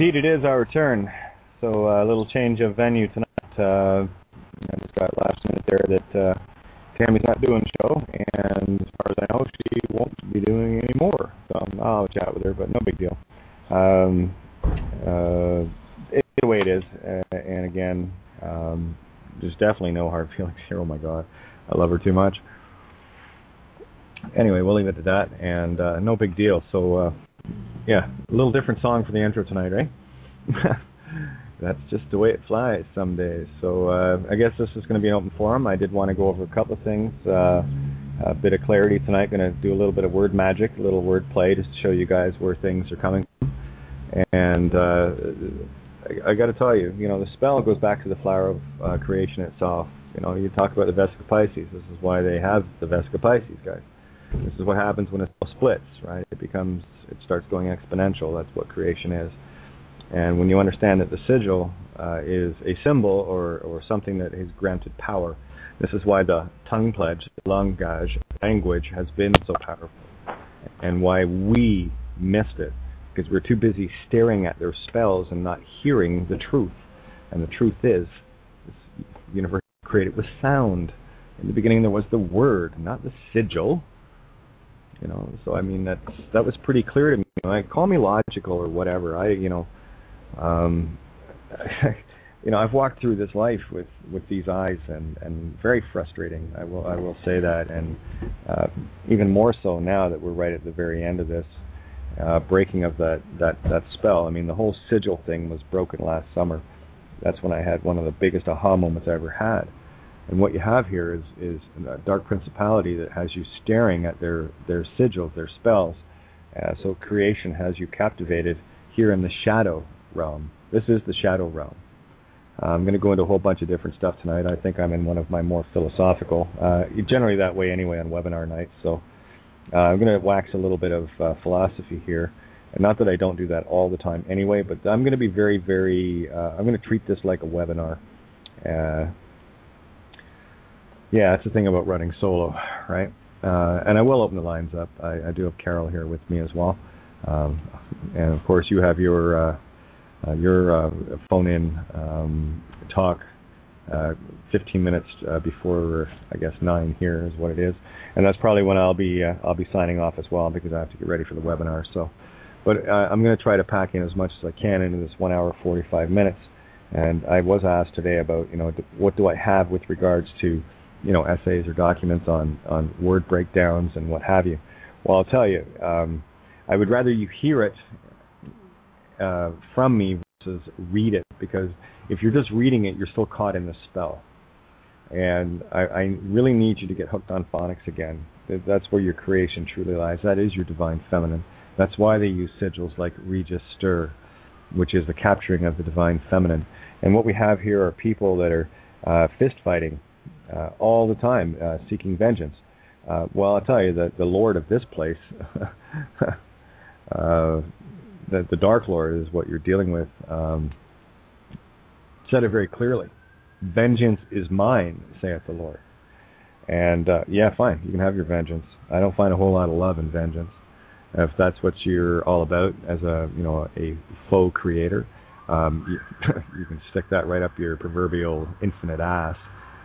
Indeed, it is our turn. So a little change of venue tonight. I just got last minute there that Tami's not doing show, and as far as I know, she won't be doing any more. So I'll chat with her, but no big deal. It's the way it is, and again, there's definitely no hard feelings here. Oh my God, I love her too much. Anyway, we'll leave it at that, and no big deal. So, yeah, a little different song for the intro tonight, right? That's just the way it flies some days. So I guess this is going to be an open forum. I did want to go over a couple of things, a bit of clarity tonight. Going to do a little bit of word magic, a little word play, just to show you guys where things are coming from. And I got to tell you, the spell goes back to the flower of creation itself. You talk about the Vesica Pisces. This is why they have the Vesica Pisces, guys. This is what happens when it splits, right? It starts going exponential. That's what creation is. And when you understand that the sigil is a symbol or something that is granted power, this is why the tongue pledge, language has been so powerful, and why we missed it, because we're too busy staring at their spells and not hearing the truth. And the truth is, this universe was created with sound. In the beginning there was the word, not the sigil. So I mean that was pretty clear to me. Call me logical or whatever. I've walked through this life with these eyes, and very frustrating. I will say that, and even more so now that we're right at the very end of this breaking of that spell. I mean, the whole sigil thing was broken last summer. That's when I had one of the biggest aha moments I ever had. And what you have here is a dark principality that has you staring at their sigils, their spells. So creation has you captivated here in the shadow realm. This is the shadow realm. I'm going to go into a whole bunch of different stuff tonight. I think I'm in one of my more philosophical, generally that way anyway on webinar nights. So I'm going to wax a little bit of philosophy here. And not that I don't do that all the time anyway, but I'm going to be very, very, I'm going to treat this like a webinar. Yeah, that's the thing about running solo, right? And I will open the lines up. I do have Carol here with me as well. And of course you have your phone-in talk 15 minutes before, I guess, 9 here is what it is. And that's probably when I'll be signing off as well, because I have to get ready for the webinar. So, but I'm going to try to pack in as much as I can into this 1 hour 45 minutes. And I was asked today about, what do I have with regards to essays or documents on word breakdowns and what have you. Well, I'll tell you, I would rather you hear it from me versus read it, because if you're just reading it, you're still caught in the spell. And I really need you to get hooked on phonics again. That's where your creation truly lies. That is your divine feminine. That's why they use sigils like register, which is the capturing of the divine feminine. And what we have here are people that are fist fighting all the time, seeking vengeance. Well, I'll tell you that the Lord of this place, the Dark Lord is what you're dealing with, said it very clearly. Vengeance is mine, saith the Lord. And yeah, fine, you can have your vengeance. I don't find a whole lot of love in vengeance. If that's what you're all about as a faux creator, you can stick that right up your proverbial infinite ass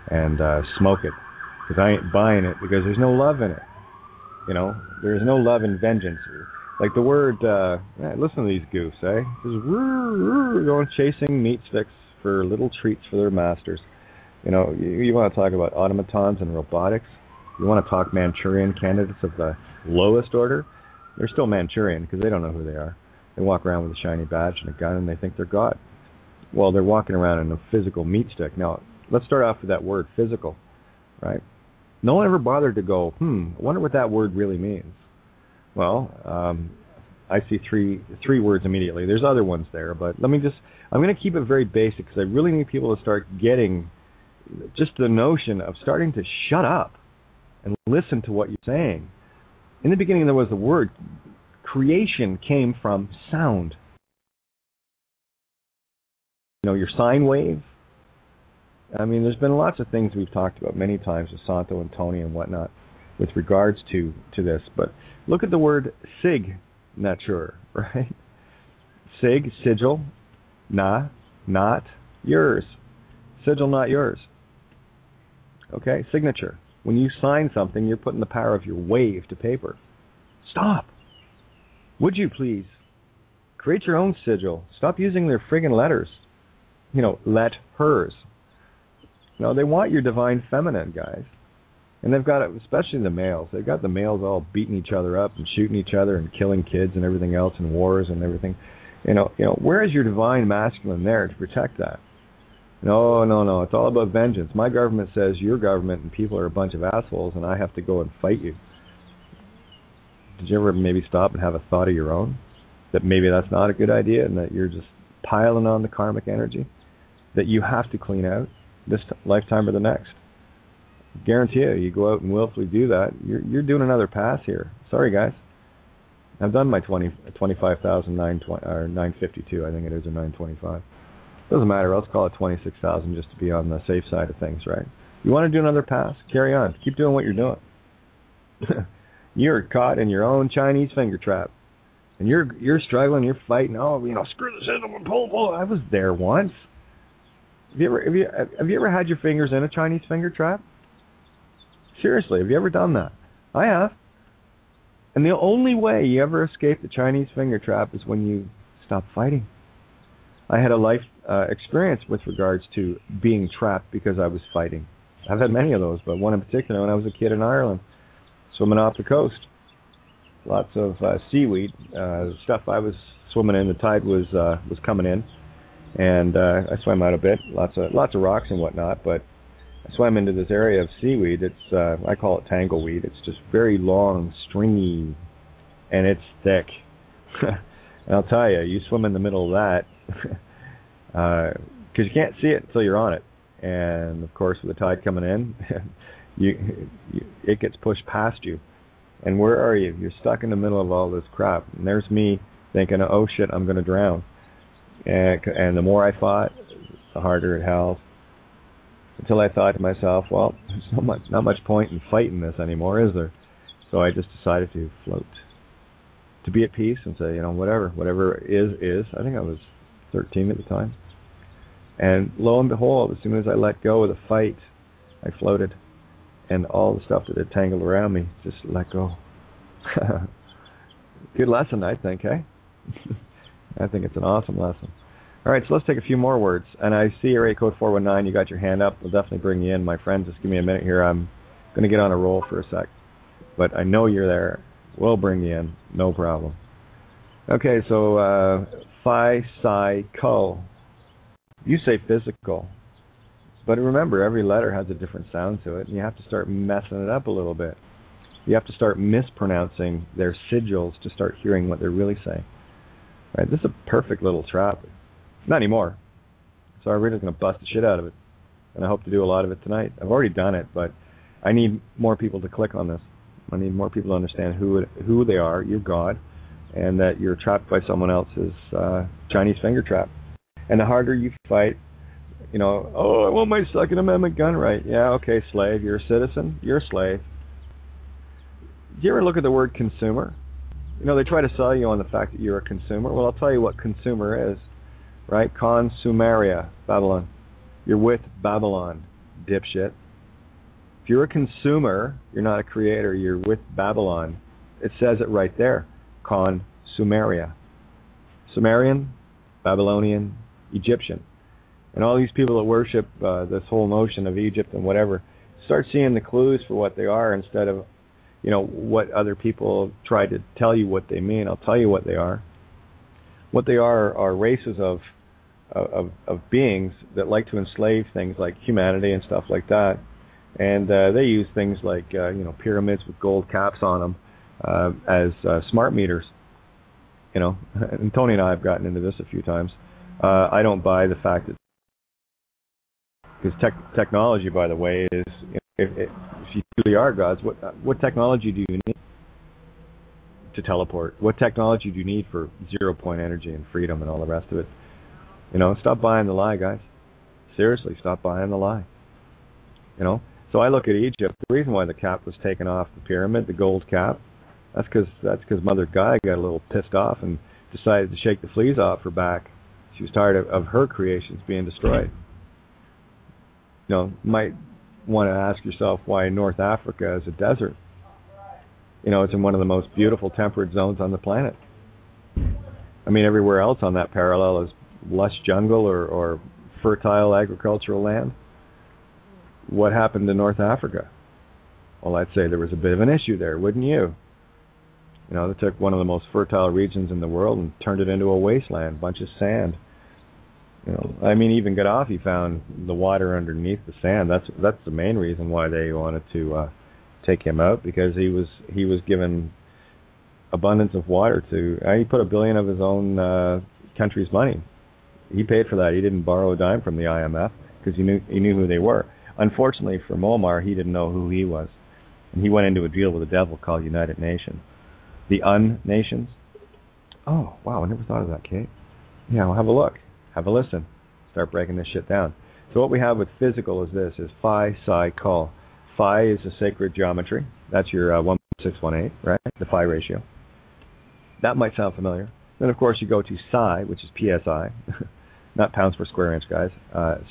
and smoke it, because I ain't buying it, because there's no love in it. There's no love in vengeance. Like the word, listen to these goofs, eh? Just going chasing meat sticks for little treats for their masters. You want to talk about automatons and robotics? You want to talk Manchurian candidates of the lowest order? They're still Manchurian, because they don't know who they are. They walk around with a shiny badge and a gun, and they think they're God. Well, they're walking around in a physical meat stick. Now, let's start off with that word, physical, right? No one ever bothered to go, I wonder what that word really means. Well, I see three words immediately. There's other ones there, but I'm going to keep it very basic, because I really need people to start getting just the notion of starting to shut up and listen to what you're saying. In the beginning, there was the word. Creation came from sound. Your sine wave. I mean, there's been lots of things we've talked about many times with Santo and Tony and whatnot with regards to this. But look at the word signature, right? sigil, not yours. Sigil, not yours. Okay, signature. When you sign something, you're putting the power of your wave to paper. Stop. Would you please create your own sigil? Stop using their friggin' letters. Let hers. They want your divine feminine, guys. And they've got it, especially the males. They've got the males all beating each other up and shooting each other and killing kids and everything else and wars and everything. Where is your divine masculine there to protect that? No. It's all about vengeance. My government says your government and people are a bunch of assholes and I have to go and fight you. Did you ever maybe stop and have a thought of your own? That maybe that's not a good idea and that you're just piling on the karmic energy that you have to clean out this lifetime or the next. Guarantee you go out and willfully do that, you're doing another pass here. Sorry, guys. I've done my 25,952, I think it is, or 925. Doesn't matter. Let's call it 26,000 just to be on the safe side of things, right? You want to do another pass? Carry on. Keep doing what you're doing. You're caught in your own Chinese finger trap, and you're struggling. You're fighting. Oh, screw the system and pull. I was there once. Have you ever had your fingers in a Chinese finger trap? Seriously, have you ever done that? I have. And the only way you ever escape the Chinese finger trap is when you stop fighting. I had a life experience with regards to being trapped because I was fighting. I've had many of those, but one in particular when I was a kid in Ireland, swimming off the coast. Lots of seaweed. Stuff I was swimming in, the tide was coming in, and I swam out a bit. Lots of rocks and whatnot, but I swam into this area of seaweed. It's I call it tangleweed. It's just very long, stringy, and it's thick. And I'll tell you, you swim in the middle of that because you can't see it until you're on it. And of course, with the tide coming in, it gets pushed past you. And where are you? You're stuck in the middle of all this crap. And there's me thinking, oh shit, I'm going to drown. And the more I fought, the harder it held. Until I thought to myself, well, there's not much point in fighting this anymore, is there? So I just decided to float, to be at peace and say, whatever is. I think I was 13 at the time. And lo and behold, as soon as I let go of the fight, I floated. And all the stuff that had tangled around me just let go. Good lesson, I think, eh? I think it's an awesome lesson. All right, so let's take a few more words. And I see area code 419. You got your hand up. We'll definitely bring you in, my friend. Just give me a minute here. I'm going to get on a roll for a sec. But I know you're there. We'll bring you in. No problem. Okay, so phi, psi, co. You say physical. But remember, every letter has a different sound to it, and you have to start messing it up a little bit. You have to start mispronouncing their sigils to start hearing what they're really saying. Right? This is a perfect little trap. Not anymore. So I'm really going to bust the shit out of it. And I hope to do a lot of it tonight. I've already done it, but I need more people to click on this. I need more people to understand who they are, you're God, and that you're trapped by someone else's Chinese finger trap. And the harder you fight, I want my Second Amendment gun right. Yeah, okay, slave. You're a citizen. You're a slave. Do you ever look at the word consumer? They try to sell you on the fact that you're a consumer. Well, I'll tell you what consumer is. Right? Consumeria, Babylon. You're with Babylon, dipshit. If you're a consumer, you're not a creator, you're with Babylon. It says it right there. Consumeria. Sumerian, Babylonian, Egyptian. And all these people that worship this whole notion of Egypt and whatever, start seeing the clues for what they are instead of, what other people try to tell you what they mean. I'll tell you what they are. What they are races of beings that like to enslave things like humanity and stuff like that. And they use things like, pyramids with gold caps on them as smart meters. And Tony and I have gotten into this a few times. I don't buy the fact that, because technology, by the way, is, if you truly are gods, what technology do you need to teleport? What technology do you need for 0-point energy and freedom and all the rest of it? Stop buying the lie, guys. Seriously, stop buying the lie. So I look at Egypt. The reason why the cap was taken off the pyramid, the gold cap, that's because Mother Gaia got a little pissed off and decided to shake the fleas off her back. She was tired of her creations being destroyed. Might want to ask yourself why North Africa is a desert. It's in one of the most beautiful temperate zones on the planet. I mean, everywhere else on that parallel is lush jungle or fertile agricultural land. What happened to North Africa? Well, I'd say there was a bit of an issue there, wouldn't you? They took one of the most fertile regions in the world and turned it into a wasteland, bunch of sand. I mean, even Gaddafi found the water underneath the sand. That's the main reason why they wanted to take him out, because he was given abundance of water to. He put $1 billion of his own country's money. He paid for that. He didn't borrow a dime from the IMF because he knew who they were. Unfortunately for Muammar, he didn't know who he was, and he went into a deal with the devil called United Nations, the Un-Nations. Oh wow, I never thought of that, Kate. Yeah, well, have a look. Have a listen. Start breaking this shit down. So what we have with physical is this, is phi, psi, col. Phi is a sacred geometry. That's your 1.618, right? The phi ratio. That might sound familiar. Then, of course, you go to psi, which is PSI. Not pounds per square inch, guys.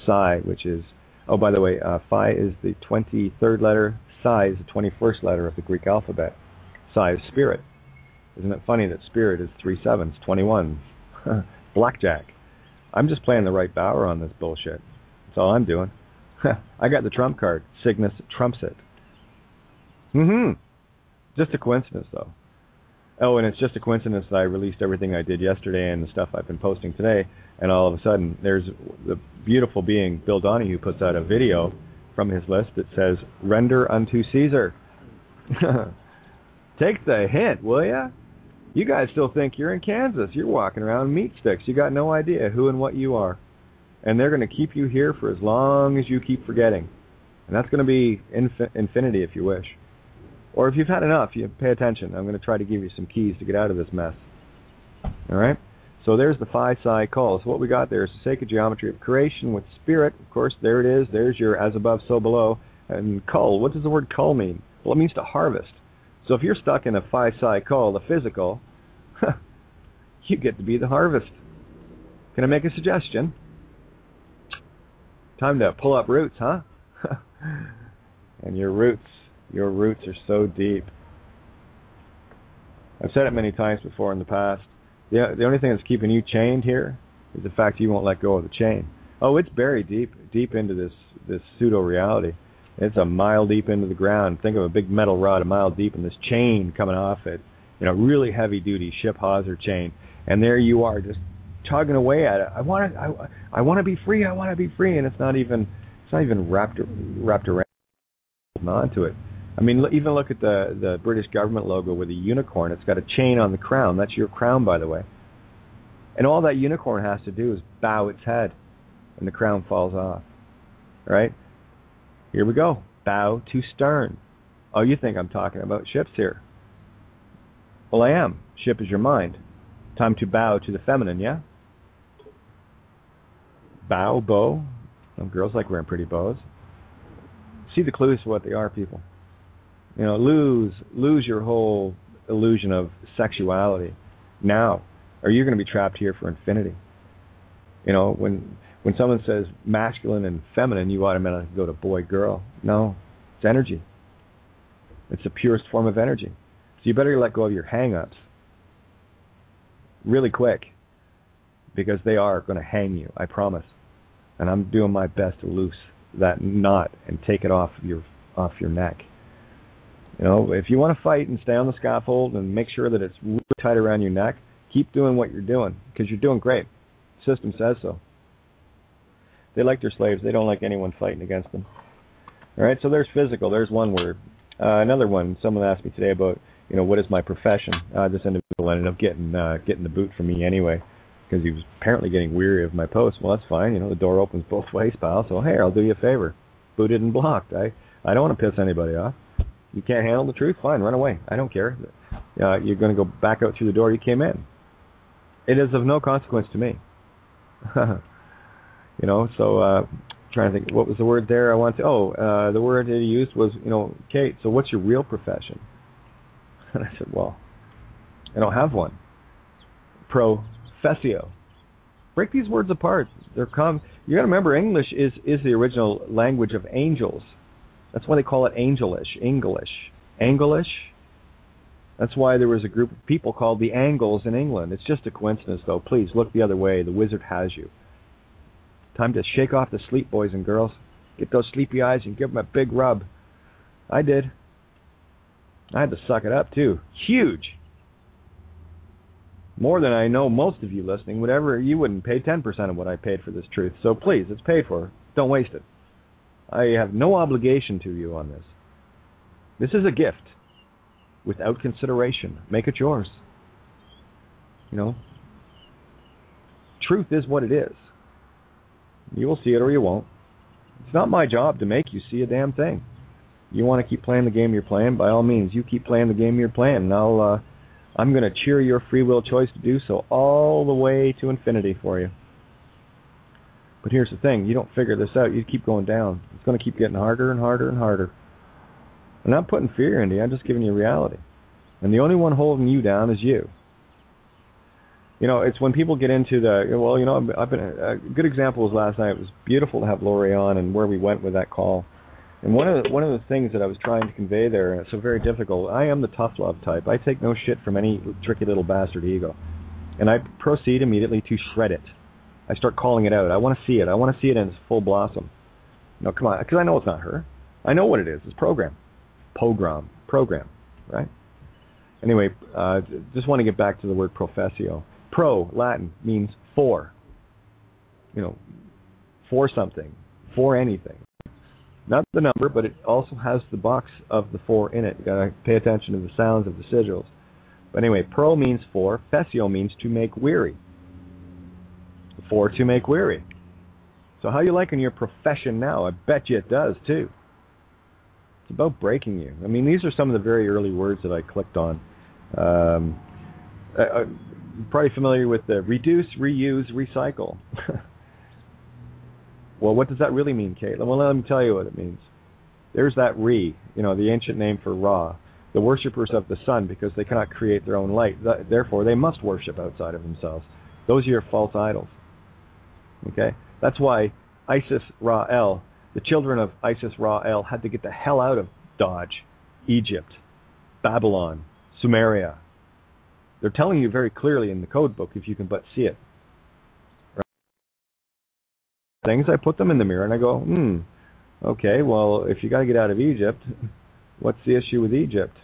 Psi, which is... Oh, by the way, phi is the 23rd letter. Psi is the 21st letter of the Greek alphabet. Psi is spirit. Isn't it funny that spirit is 3 sevens, 21? Blackjack. I'm just playing the right Bauer on this bullshit. That's all I'm doing. I got the trump card. Cygnus trumps it. Just a coincidence, though. Oh, and it's just a coincidence that I released everything I did yesterday and the stuff I've been posting today, and all of a sudden, there's the beautiful being, Bill Donahue, puts out a video from his list that says, "Render unto Caesar." Take the hint, will ya? You guys still think you're in Kansas. You're walking around meat sticks. You got no idea who and what you are. And they're going to keep you here for as long as you keep forgetting. And that's going to be infinity if you wish. Or if you've had enough, you pay attention. I'm going to try to give you some keys to get out of this mess. All right? So there's the phi, psi, col. So what we got there is the sacred geometry of creation with spirit. Of course, there it is. There's your as above, so below. And col, what does the word col mean? Well, it means to harvest. So if you're stuck in a phi, psi, col, the physical, you get to be the harvest. Can I make a suggestion? Time to pull up roots, huh? And your roots are so deep. I've said it many times before in the past. The only thing that's keeping you chained here is the fact you won't let go of the chain. Oh, it's buried deep into this pseudo-reality. It's a mile deep into the ground. Think of a big metal rod a mile deep and this chain coming off it. Really heavy-duty ship hawser chain. And there you are, just tugging away at it. I want to be free. I want to be free. And it's not even wrapped around onto it. I mean, even look at the British government logo with a unicorn. It's got a chain on the crown. That's your crown, by the way. And all that unicorn has to do is bow its head, and the crown falls off. Right? Here we go. Bow to stern. Oh, you think I'm talking about ships here? Well, I am. Ship is your mind. Time to bow to the feminine, yeah? Bow, bow. Some girls like wearing pretty bows. See the clues to what they are, people. Lose your whole illusion of sexuality now, or you're going to be trapped here for infinity. When someone says masculine and feminine, you automatically go to boy, girl. No, it's energy. It's the purest form of energy. So you better let go of your hang-ups really quick, because they are going to hang you, I promise. And I'm doing my best to loose that knot and take it off your neck. If you want to fight and stay on the scaffold and make sure that it's really tight around your neck, keep doing what you're doing, because you're doing great. The system says so. They like their slaves. They don't like anyone fighting against them. All right, so there's physical. There's one word. Another one, someone asked me today about, what is my profession? This individual ended up getting the boot from me anyway, because he was apparently getting weary of my posts. Well, that's fine. The door opens both ways, pal. So, hey, I'll do you a favor. Booted and blocked. I don't want to piss anybody off. You can't handle the truth? Fine, run away. I don't care. You're going to go back out through the door you came in. It is of no consequence to me. So trying to think, what was the word there I wanted to... the word that he used was, Kate, so what's your real profession? And I said, well, I don't have one. professio. Break these words apart. You got to remember, English is the original language of angels. That's why they call it angelish, English. That's why there was a group of people called the Angles in England. It's just a coincidence, though. Please look the other way. The wizard has you. Time to shake off the sleep, boys and girls. Get those sleepy eyes and give them a big rub. I did. I had to suck it up, too. Huge. More than I know most of you listening. Whatever, you wouldn't pay 10% of what I paid for this truth. So please, it's paid for. Don't waste it. I have no obligation to you on this. This is a gift. Without consideration. Make it yours. You know? Truth is what it is. You will see it or you won't. It's not my job to make you see a damn thing. You want to keep playing the game you're playing, by all means, you keep playing the game you're playing. And I'm going to cheer your free will choice to do so all the way to infinity for you. But here's the thing. You don't figure this out. You keep going down. It's going to keep getting harder and harder and harder. I'm not putting fear into you. I'm just giving you reality. And the only one holding you down is you. You know, it's when people get into a good example was last night. It was beautiful to have Lori on and where we went with that call. And one of the things that I was trying to convey there, and it's so very difficult, I am the tough love type. I take no shit from any tricky little bastard ego. And I proceed immediately to shred it. I start calling it out. I want to see it. I want to see it in its full blossom. No, come on, because I know it's not her. I know what it is. It's program, right? Anyway, just want to get back to the word professio. Pro, Latin, means for. You know, for something, for anything. Not the number, but it also has the box of the for in it. You got to pay attention to the sounds of the sigils. But anyway, pro means for. Fessio means to make weary. For to make weary. So how you liking your profession now? I bet you it does too. It's about breaking you. I mean, these are some of the very early words that I clicked on. You're probably familiar with the reduce, reuse, recycle. Well, what does that really mean, Caitlin? Well, let me tell you what it means. There's that the ancient name for Ra, the worshippers of the sun, because they cannot create their own light. Therefore, they must worship outside of themselves. Those are your false idols. Okay? That's why Isis Ra-El, the children of Isis Ra-El, had to get the hell out of Dodge, Egypt, Babylon, Sumeria. They're telling you very clearly in the code book, if you can but see it. Things, I put them in the mirror and I go, okay, well, if you got to get out of Egypt, what's the issue with Egypt?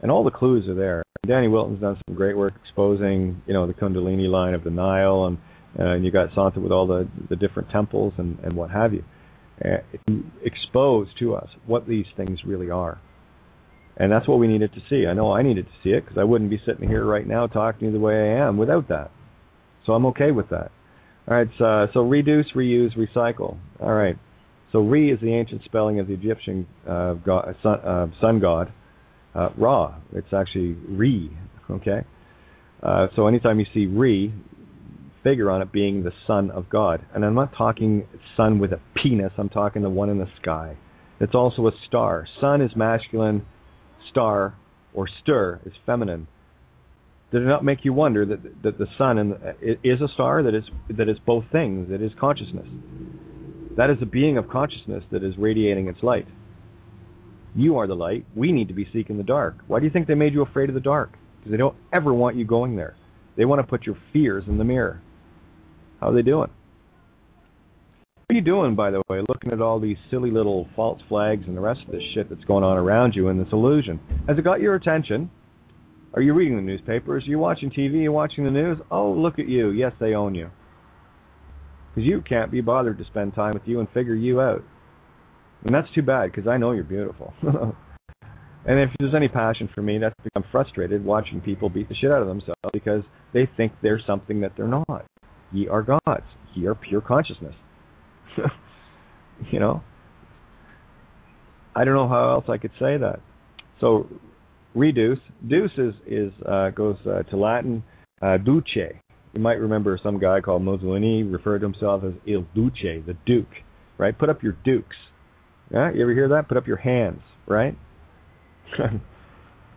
And all the clues are there. Danny Wilton's done some great work exposing, the Kundalini line of the Nile, and you got Santa with all the different temples and what have you. Expose to us what these things really are. And that's what we needed to see. I know I needed to see it because I wouldn't be sitting here right now talking to you the way I am without that. So I'm okay with that. All right, so reduce, reuse, recycle. All right, so Re is the ancient spelling of the Egyptian sun god. Ra, it's actually Re, okay? So anytime you see Re, figure on it being the son of God. And I'm not talking sun with a penis, I'm talking the one in the sky. It's also a star. Sun is masculine, star or stir is feminine. Did it not make you wonder that the sun is a star that is both things? It is consciousness. That is a being of consciousness that is radiating its light. You are the light. We need to be seeking the dark. Why do you think they made you afraid of the dark? Because they don't ever want you going there. They want to put your fears in the mirror. How are they doing? What are you doing, by the way, looking at all these silly little false flags and the rest of this shit that's going on around you in this illusion? Has it got your attention? Are you reading the newspapers? Are you watching TV? Are you watching the news? Oh, look at you. Yes, they own you. Because you can't be bothered to spend time with you and figure you out. And that's too bad, because I know you're beautiful. And if there's any passion for me, that's because I'm frustrated watching people beat the shit out of themselves because they think they're something that they're not. Ye are gods. Ye are pure consciousness. I don't know how else I could say that. So, reduce. Deuce goes to Latin duce. You might remember some guy called Mussolini referred to himself as Il Duce, the Duke, right? Put up your dukes. Yeah, you ever hear that? Put up your hands, right?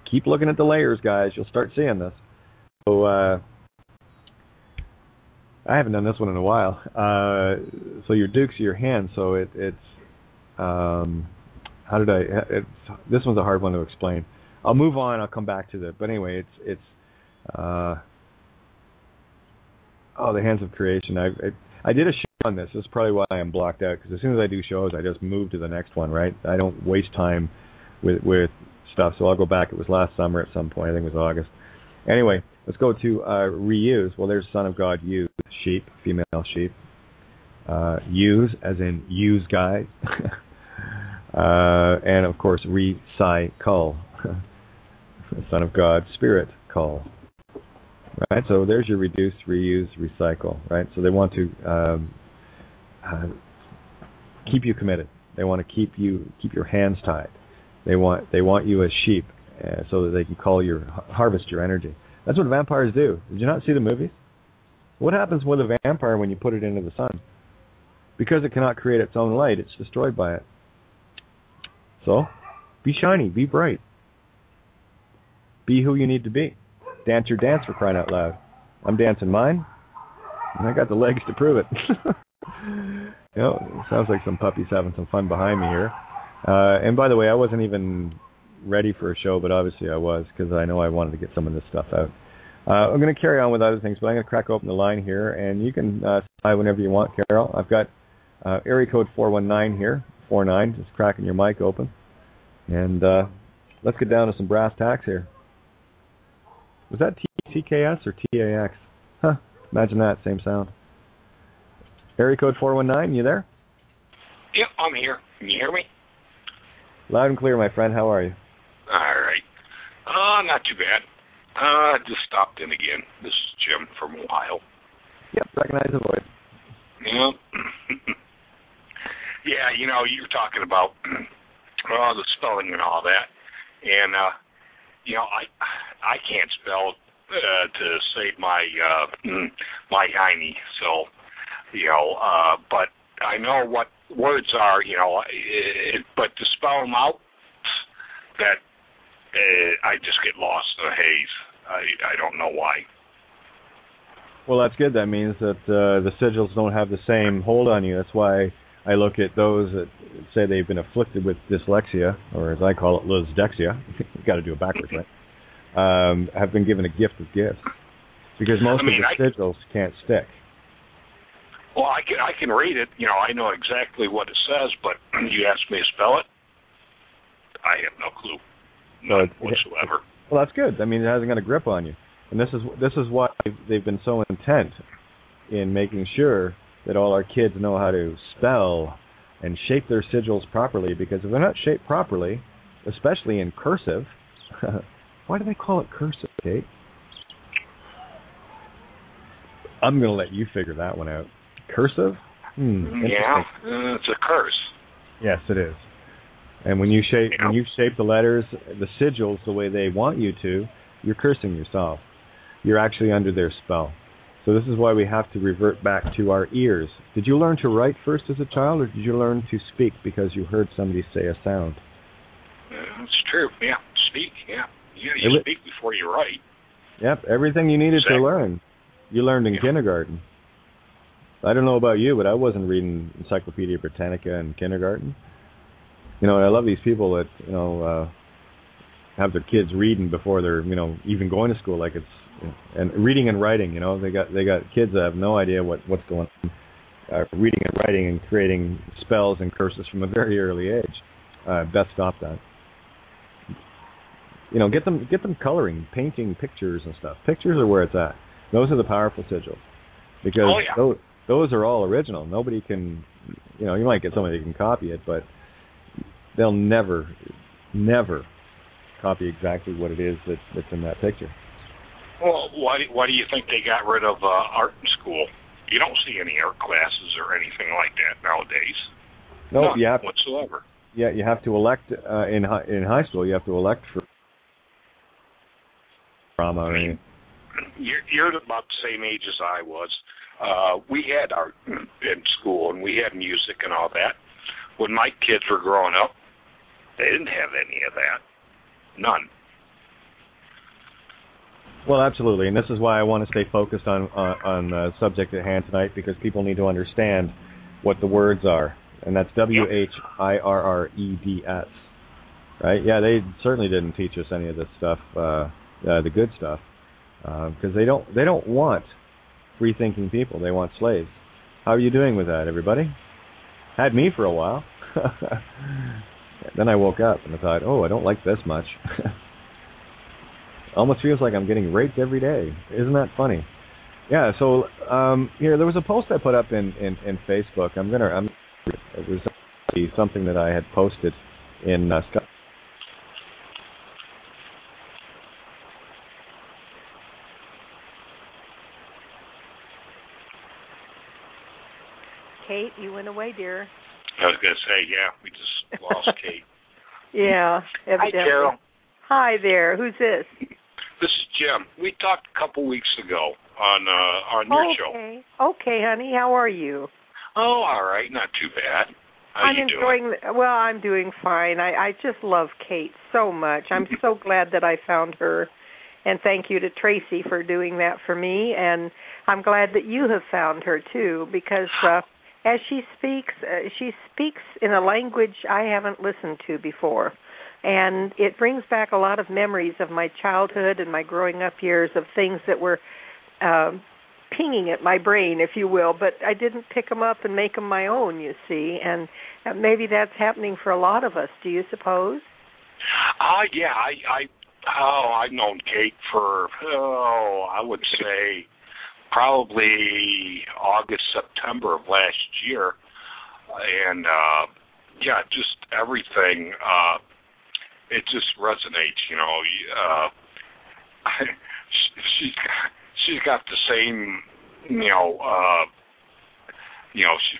Keep looking at the layers, guys. You'll start seeing this. So, I haven't done this one in a while. So your dukes are your hands. So it's how did I? This one's a hard one to explain. I'll move on. I'll come back to that. But anyway, it's the hands of creation. I did a show on this. This is probably why I'm blocked out, because as soon as I do shows, I just move to the next one. Right? I don't waste time with stuff. So I'll go back. It was last summer at some point. I think it was August. Anyway, let's go to reuse. Well, there's Son of God, use, sheep, female sheep. Use, as in use guys. And, of course, recycle. Son of God, spirit, call. Right? So there's your reduce, reuse, recycle. Right? So they want to keep you committed. They want to keep your hands tied. They want you as sheep, so that they can harvest your energy. That's what vampires do. Did you not see the movies? What happens with a vampire when you put it into the sun? Because it cannot create its own light, it's destroyed by it. So, be shiny, be bright. Be who you need to be. Dance your dance, for crying out loud. I'm dancing mine, and I got the legs to prove it. It sounds like some puppies having some fun behind me here. And by the way, I wasn't even ready for a show, but obviously I was, because I know I wanted to get some of this stuff out. I'm going to carry on with other things, but I'm going to crack open the line here, and you can say whenever you want, Carol. I've got area code 419 here, 49, just cracking your mic open. And let's get down to some brass tacks here. Was that TKS or TAX? Huh, imagine that, same sound. Area code 419, you there? Yeah, I'm here. Can you hear me? Loud and clear, my friend. How are you? All right. Not too bad. Just stopped in again. This is Jim from Ohio. Yep, recognize the voice. Yeah. Yeah, you're talking about the spelling and all that. And, I can't spell to save my hiney. So, but I know what words are, but to spell them out, that I just get lost in a haze. I don't know why. Well, that's good. That means that the sigils don't have the same hold on you. That's why I look at those that say they've been afflicted with dyslexia, or as I call it, lysdexia. You've got to do it backwards, right? Have been given a gift of gifts. Because most of the sigils can't stick. Well, I can read it. I know exactly what it says, but you ask me to spell it, I have no clue. None whatsoever. Well, that's good. I mean, it hasn't got a grip on you. And this is why they've been so intent in making sure that all our kids know how to spell and shape their sigils properly, because if they're not shaped properly, especially in cursive, why do they call it cursive, Kate? I'm going to let you figure that one out. Cursive? Yeah, it's a curse. Yes, it is. And when you shape the letters, the sigils, the way they want you to, you're cursing yourself. You're actually under their spell. So this is why we have to revert back to our ears. Did you learn to write first as a child, or did you learn to speak because you heard somebody say a sound? It's true. Yeah, speak. Yeah, you speak before you write. Yep, everything you needed to learn, you learned in kindergarten. I don't know about you, but I wasn't reading Encyclopedia Britannica in kindergarten. And I love these people that have their kids reading before they're even going to school, like it's and reading and writing. They got kids that have no idea what's going on. Reading and writing and creating spells and curses from a very early age. Best stop that. Get them coloring, painting pictures and stuff. Pictures are where it's at. Those are the powerful sigils, because those are all original. Nobody can, you might get somebody who can copy it, but they'll never copy exactly what it is that's in that picture. Well, why do you think they got rid of art in school? You don't see any art classes or anything like that nowadays. No, none whatsoever. Yeah, you have to elect in high school. You have to elect for drama. I mean, you're about the same age as I was. We had art in school, and we had music and all that. When my kids were growing up, they didn't have any of that. None. Well, absolutely, and this is why I want to stay focused on the subject at hand tonight, because people need to understand what the words are, and that's WHIRREDS, right? Yeah, they certainly didn't teach us any of this stuff, the good stuff, because they don't want free-thinking people. They want slaves. How are you doing with that, everybody? Had me for a while. Then I woke up and I thought, oh, I don't like this much. Almost feels like I'm getting raped every day. Isn't that funny? Yeah. So here, there was a post I put up in Facebook. It was something that I had posted in Kate, you went away, dear. I was going to say, yeah, we just lost Kate. Yeah, evidently. Hi, Carol. Hi there. Who's this? This is Jim. We talked a couple weeks ago on your show. Okay, honey. How are you? Oh, all right. Not too bad. How you doing? Well, I'm doing fine. I just love Kate so much. I'm so glad that I found her. And thank you to Tracy for doing that for me. And I'm glad that you have found her, too, because as she speaks in a language I haven't listened to before. And it brings back a lot of memories of my childhood and my growing up years, of things that were pinging at my brain, if you will, but I didn't pick them up and make them my own, you see. And maybe that's happening for a lot of us, do you suppose? Yeah, I've known Kate for, I would say probably August, September of last year. And, yeah, just everything, it just resonates, you know. She's got the same, she's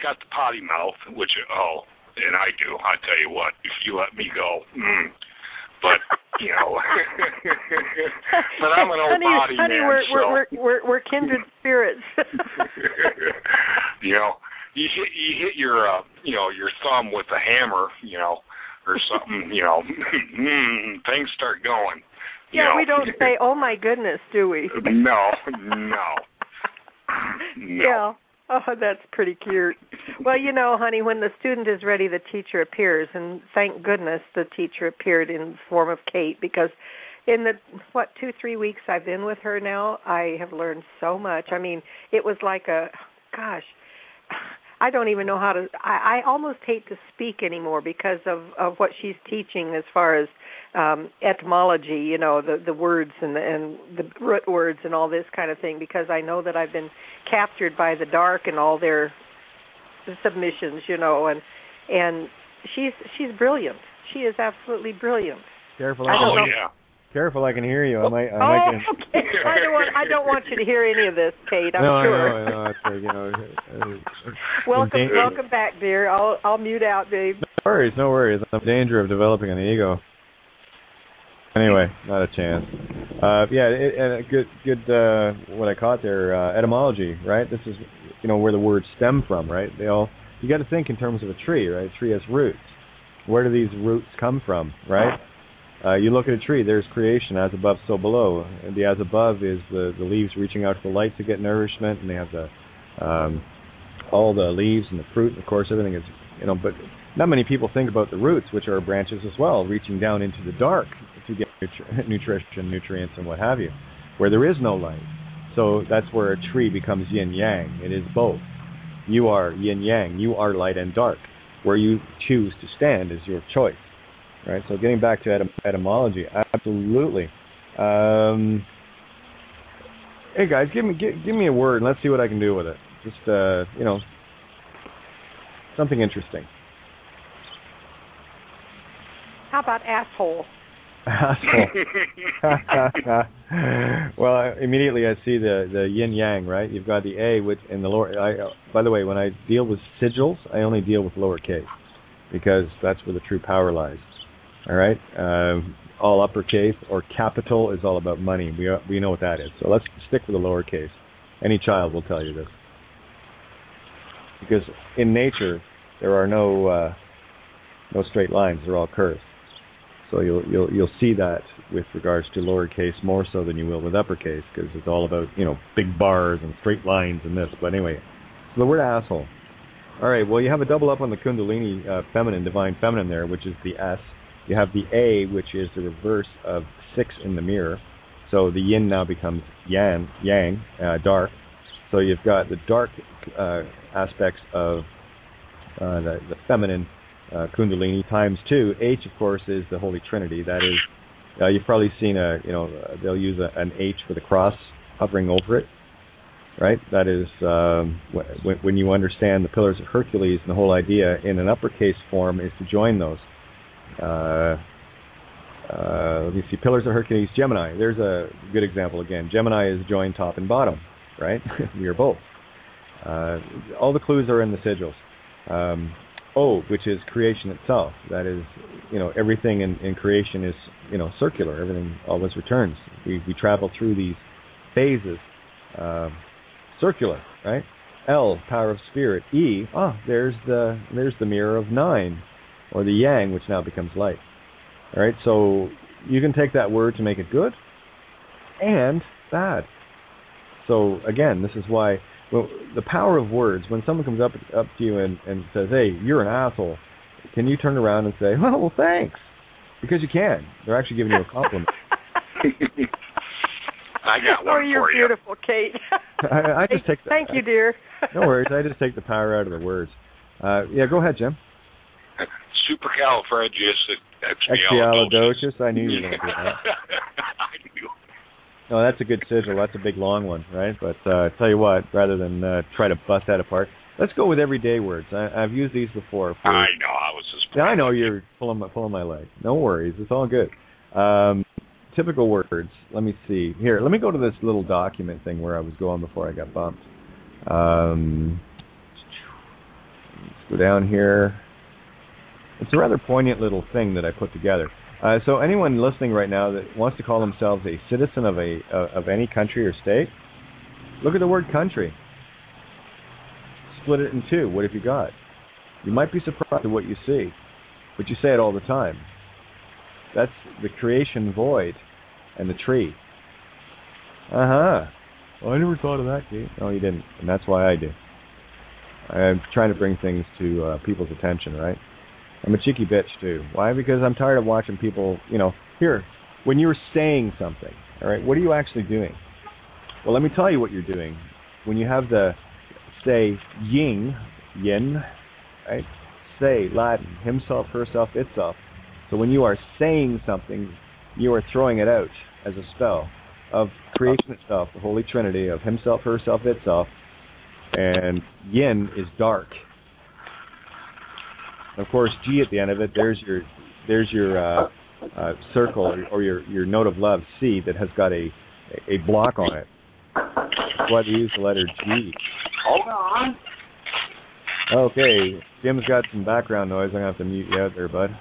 got the potty mouth, which, and I do, I tell you what, if you let me go, but, but I'm an old body honey, man, we're kindred spirits. You hit your, your thumb with a hammer, or something, things start going. Yeah, we don't say, oh, my goodness, do we? No. Yeah. Oh, that's pretty cute. Well, honey, when the student is ready, the teacher appears, and thank goodness the teacher appeared in the form of Kate, because in the, 2-3 weeks I've been with her now, I have learned so much. I mean, it was like I don't even know how to, I almost hate to speak anymore because of what she's teaching as far as etymology, the words and the root words and all this kind of thing, because I know that I've been captured by the dark and all their submissions, and she's brilliant. She is absolutely brilliant. Careful. Yeah. Careful, I can hear you. Okay. I don't want you to hear any of this, Kate. I'm sure. No, it's welcome back, dear. I'll mute out, babe. No worries. I'm in danger of developing an ego. Anyway, not a chance. Good. What I caught there, etymology, right? This is, where the words stem from, right? You got to think in terms of a tree, right? A tree has roots. Where do these roots come from, right? You look at a tree, there's creation, as above, so below. And the as above is the leaves reaching out to the light to get nourishment, and they have all the leaves and the fruit, and of course everything is, but not many people think about the roots, which are branches as well, reaching down into the dark to get nutrition, nutrients, and what have you, where there is no light. So that's where a tree becomes yin-yang. It is both. You are yin-yang. You are light and dark. Where you choose to stand is your choice. Right, so getting back to etymology, absolutely. Hey guys, give me a word and let's see what I can do with it. Just something interesting. How about asshole? Asshole. Well, immediately I see the yin yang. Right, you've got the A with in the lower. By the way, when I deal with sigils, I only deal with lowercase because that's where the true power lies. All right, all uppercase or capital is all about money. We know what that is. So let's stick with the lowercase. Any child will tell you this, because in nature there are no straight lines. They're all curves. So you'll see that with regards to lowercase more so than you will with uppercase, because it's all about, big bars and straight lines and this. But anyway, so the word asshole. All right, well, you have a double up on the Kundalini feminine, divine feminine there, which is the S. You have the A, which is the reverse of 6 in the mirror. So the yin now becomes yang, dark. So you've got the dark aspects of the feminine Kundalini times 2. H, of course, is the Holy Trinity. That is, you've probably seen they'll use an H with a cross hovering over it, right? That is when you understand the Pillars of Hercules, and the whole idea in an uppercase form is to join those. Let me see, Pillars of Hercules, Gemini. There's a good example again. Gemini is joined top and bottom, right? We are both. All the clues are in the sigils. O, which is creation itself. That is, everything in creation is, circular. Everything always returns. We travel through these phases, circular, right? L, power of spirit. E, there's the mirror of 9, or the yang, which now becomes light. All right, so you can take that word to make it good and bad. So again, this is why the power of words. When someone comes up to you and says, "Hey, you're an asshole," can you turn around and say, "Oh, well, thanks," because you can. They're actually giving you a compliment. I got one for you. Oh, you're beautiful, Kate. I just take. Thank you, dear. No worries. I just take the power out of the words. Yeah, go ahead, Jim. Supercalifragilisticexpialidocious. I knew you were going to do that. I knew. No, that's a good sigil. That's a big, long one, right? But tell you what, rather than try to bust that apart, let's go with everyday words. I've used these before. I know. I was just. Yeah, I know you're pulling my leg. No worries. It's all good. Typical words. Let me see. Here, let me go to this little document thing where I was going before I got bumped. Let's go down here. It's a rather poignant little thing that I put together. So anyone listening right now that wants to call themselves a citizen of any country or state, look at the word country. Split it in two. What have you got? You might be surprised at what you see, but you say it all the time. That's the creation void and the tree. Well, I never thought of that, Kate. No, you didn't, and that's why I do. I'm trying to bring things to people's attention, right? I'm a cheeky bitch, too. Why? Because I'm tired of watching people, here, when you're saying something, all right, what are you actually doing? Well, let me tell you what you're doing. When you have the, say, yin, right? Say, Latin, himself, herself, itself. So when you are saying something, you are throwing it out as a spell of creation itself, the Holy Trinity of himself, herself, itself, and yin is dark. Of course, G at the end of it, there's your circle or your note of love, C, that has got a block on it. That's why they use the letter G. Hold on. Okay, Jim's got some background noise. I'm going to have to mute you out there, bud.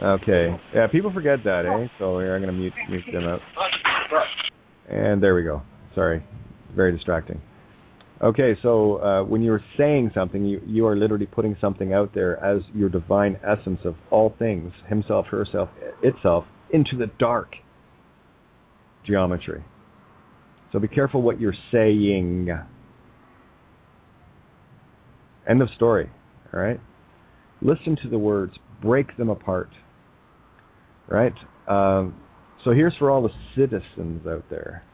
Okay. Yeah, people forget that, eh? So here, I'm going to mute them out. And there we go. Sorry. Very distracting. Okay, so when you're saying something, you are literally putting something out there as your divine essence of all things, himself, herself, itself, into the dark geometry. So be careful what you're saying. End of story, all right? Listen to the words. Break them apart, right? So here's for all the citizens out there.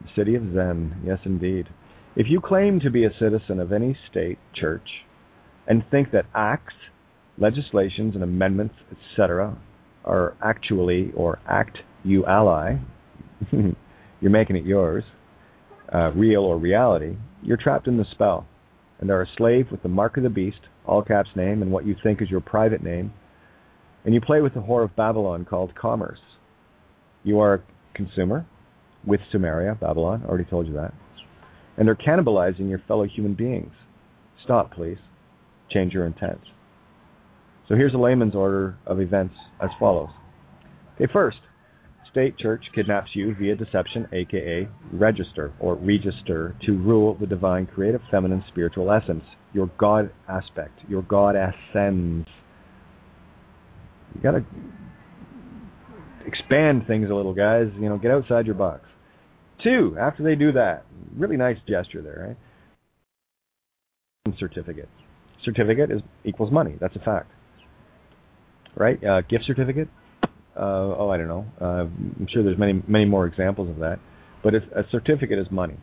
The city of Zen, yes indeed. If you claim to be a citizen of any state, church, and think that acts, legislations, and amendments, etc., are actually, or act you ally, you're making it yours, real or reality, you're trapped in the spell, and are a slave with the mark of the beast, all caps name, and what you think is your private name, and you play with the whore of Babylon called commerce. You are a consumer with Sumeria, Babylon, already told you that, and they're cannibalizing your fellow human beings. Stop, please. Change your intent. So here's a layman's order of events as follows. Okay, first, state church kidnaps you via deception, aka register to rule the divine creative feminine spiritual essence, your God aspect, your God essence. You got to expand things a little, guys. You know, get outside your box. 2, after they do that, really nice gesture there, right? Certificate. Certificate equals money. That's a fact. Right? Gift certificate? I don't know. I'm sure there's many more examples of that. But a certificate is money.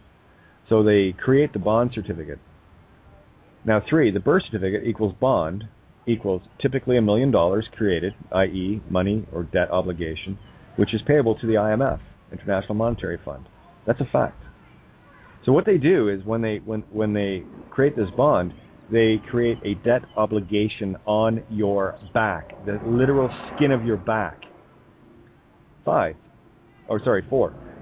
So they create the bond certificate. Now 3, the birth certificate equals bond equals typically $1 million created, i.e. money or debt obligation, which is payable to the IMF, International Monetary Fund. That's a fact. So what they do is when they create this bond, they create a debt obligation on your back, the literal skin of your back. 4.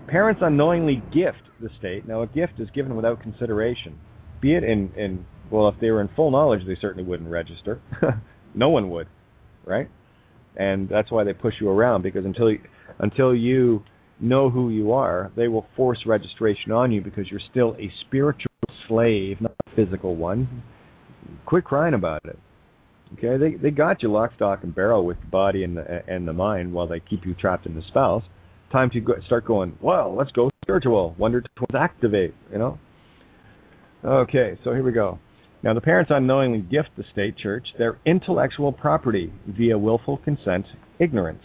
Parents unknowingly gift the state. Now, a gift is given without consideration. Be it if they were in full knowledge, they certainly wouldn't register. No one would, right? And that's why they push you around, because until you know who you are, they will force registration on you because you're still a spiritual slave, not a physical one. Quit crying about it. Okay, they got you lock, stock, and barrel with the body and the mind while they keep you trapped in the spouse. Time to start going, well, let's go spiritual. Wonder Twins activate, you know? Okay, so here we go. Now, the parents unknowingly gift the state church their intellectual property via willful consent, ignorance.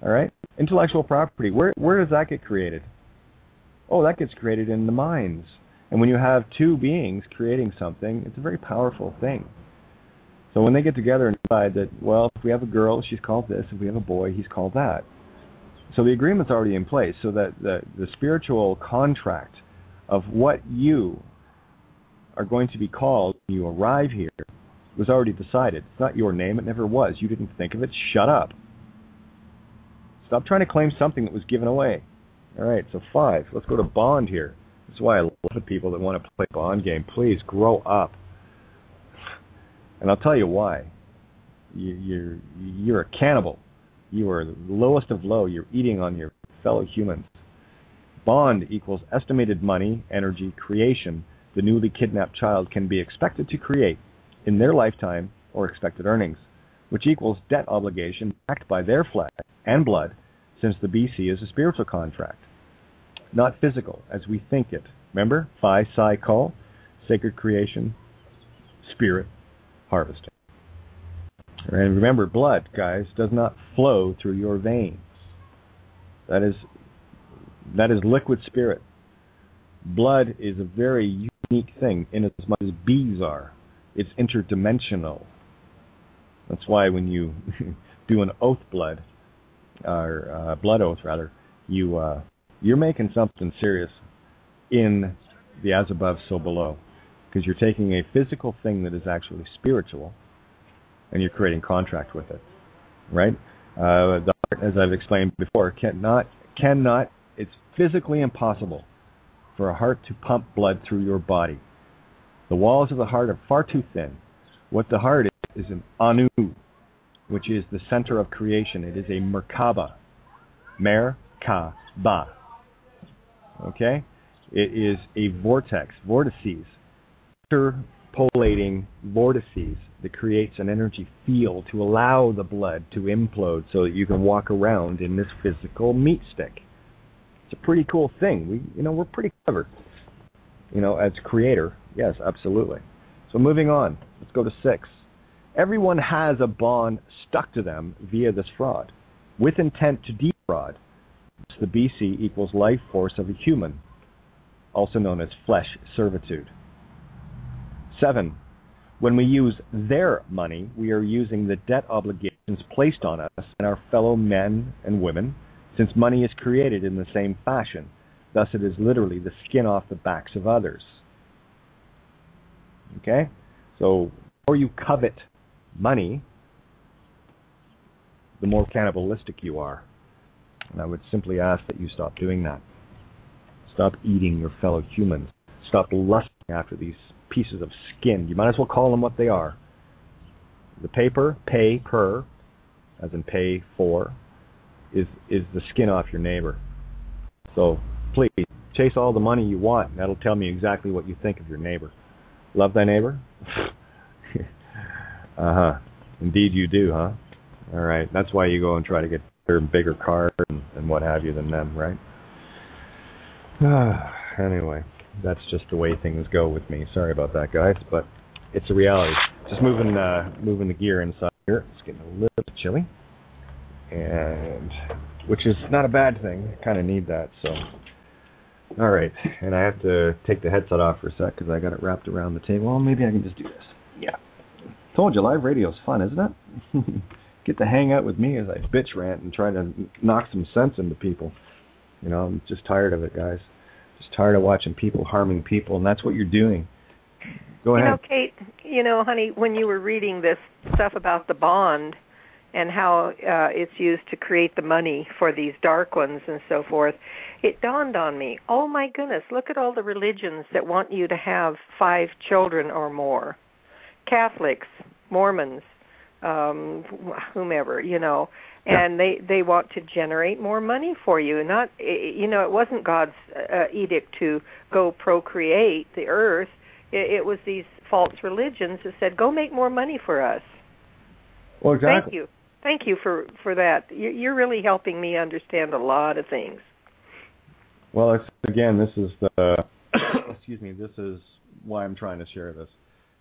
All right? Intellectual property. Where does that get created? Oh, that gets created in the minds. And when you have 2 beings creating something, it's a very powerful thing. So when they get together and decide that, well, if we have a girl, she's called this. If we have a boy, he's called that. So the agreement's already in place, so that the spiritual contract of what you are going to be called when you arrive here was already decided. It's not your name. It never was. You didn't think of it. Shut up. Stop trying to claim something that was given away. All right, so 5. Let's go to bond here. This is why I love the people that want to play bond game. Please grow up. And I'll tell you why. You're a cannibal. You are the lowest of low. You're eating on your fellow humans. Bond equals estimated money, energy, creation the newly kidnapped child can be expected to create in their lifetime or expected earnings, which equals debt obligation backed by their flesh and blood, since the BC is a spiritual contract, not physical as we think it. Remember? Phi, Psi, Call, sacred creation, spirit, harvesting. And remember, blood, guys, does not flow through your veins. That is liquid spirit. Blood is a very unique thing in as much as bees are. It's interdimensional. That's why when you do an oath blood, or blood oath rather, you're making something serious in the as above, so below, because you're taking a physical thing that is actually spiritual, and you're creating contract with it, right? The heart, as I've explained before, cannot. It's physically impossible for a heart to pump blood through your body. The walls of the heart are far too thin. What the heart is an Anu, which is the center of creation. It is a Merkaba. Merkaba. Okay? It is a vortex, vortices, interpolating vortices that creates an energy field to allow the blood to implode so that you can walk around in this physical meat stick. It's a pretty cool thing. We're pretty clever, as creator. Yes, absolutely. So moving on, let's go to 6. Everyone has a bond stuck to them via this fraud, with intent to defraud. The BC equals life force of a human, also known as flesh servitude. 7. When we use their money, we are using the debt obligations placed on us and our fellow men and women, since money is created in the same fashion. Thus it is literally the skin off the backs of others. Okay? So, the more you covet money, the more cannibalistic you are. And I would simply ask that you stop doing that. Stop eating your fellow humans. Stop lusting after these pieces of skin. You might as well call them what they are. The paper, pay per, as in pay for, is the skin off your neighbor. So please, chase all the money you want, and that'll tell me exactly what you think of your neighbor. Love thy neighbor? Uh-huh. Indeed you do, huh? All right. That's why you go and try to get bigger and bigger cars and what have you than them, right? Anyway, that's just the way things go with me. Sorry about that, guys, but it's a reality. Just moving the gear inside here. It's getting a little bit chilly, and which is not a bad thing. I kind of need that. So, all right, and I have to take the headset off for a sec because I got it wrapped around the table. Well, maybe I can just do this. Yeah. Told you, live radio's fun, isn't it? Get to hang out with me as I bitch rant and try to knock some sense into people. You know, I'm just tired of it, guys. Just tired of watching people harming people, and that's what you're doing. Go ahead. You know, Kate, honey, when you were reading this stuff about the bond and how it's used to create the money for these dark ones and so forth, it dawned on me, oh my goodness, look at all the religions that want you to have 5 children or more. Catholics, Mormons, whomever, and they want to generate more money for you. Not, it wasn't God's edict to go procreate the earth. It was these false religions that said, go make more money for us. Well, exactly. Thank you for that. You're really helping me understand a lot of things. Well, again, this is the this is why I'm trying to share this.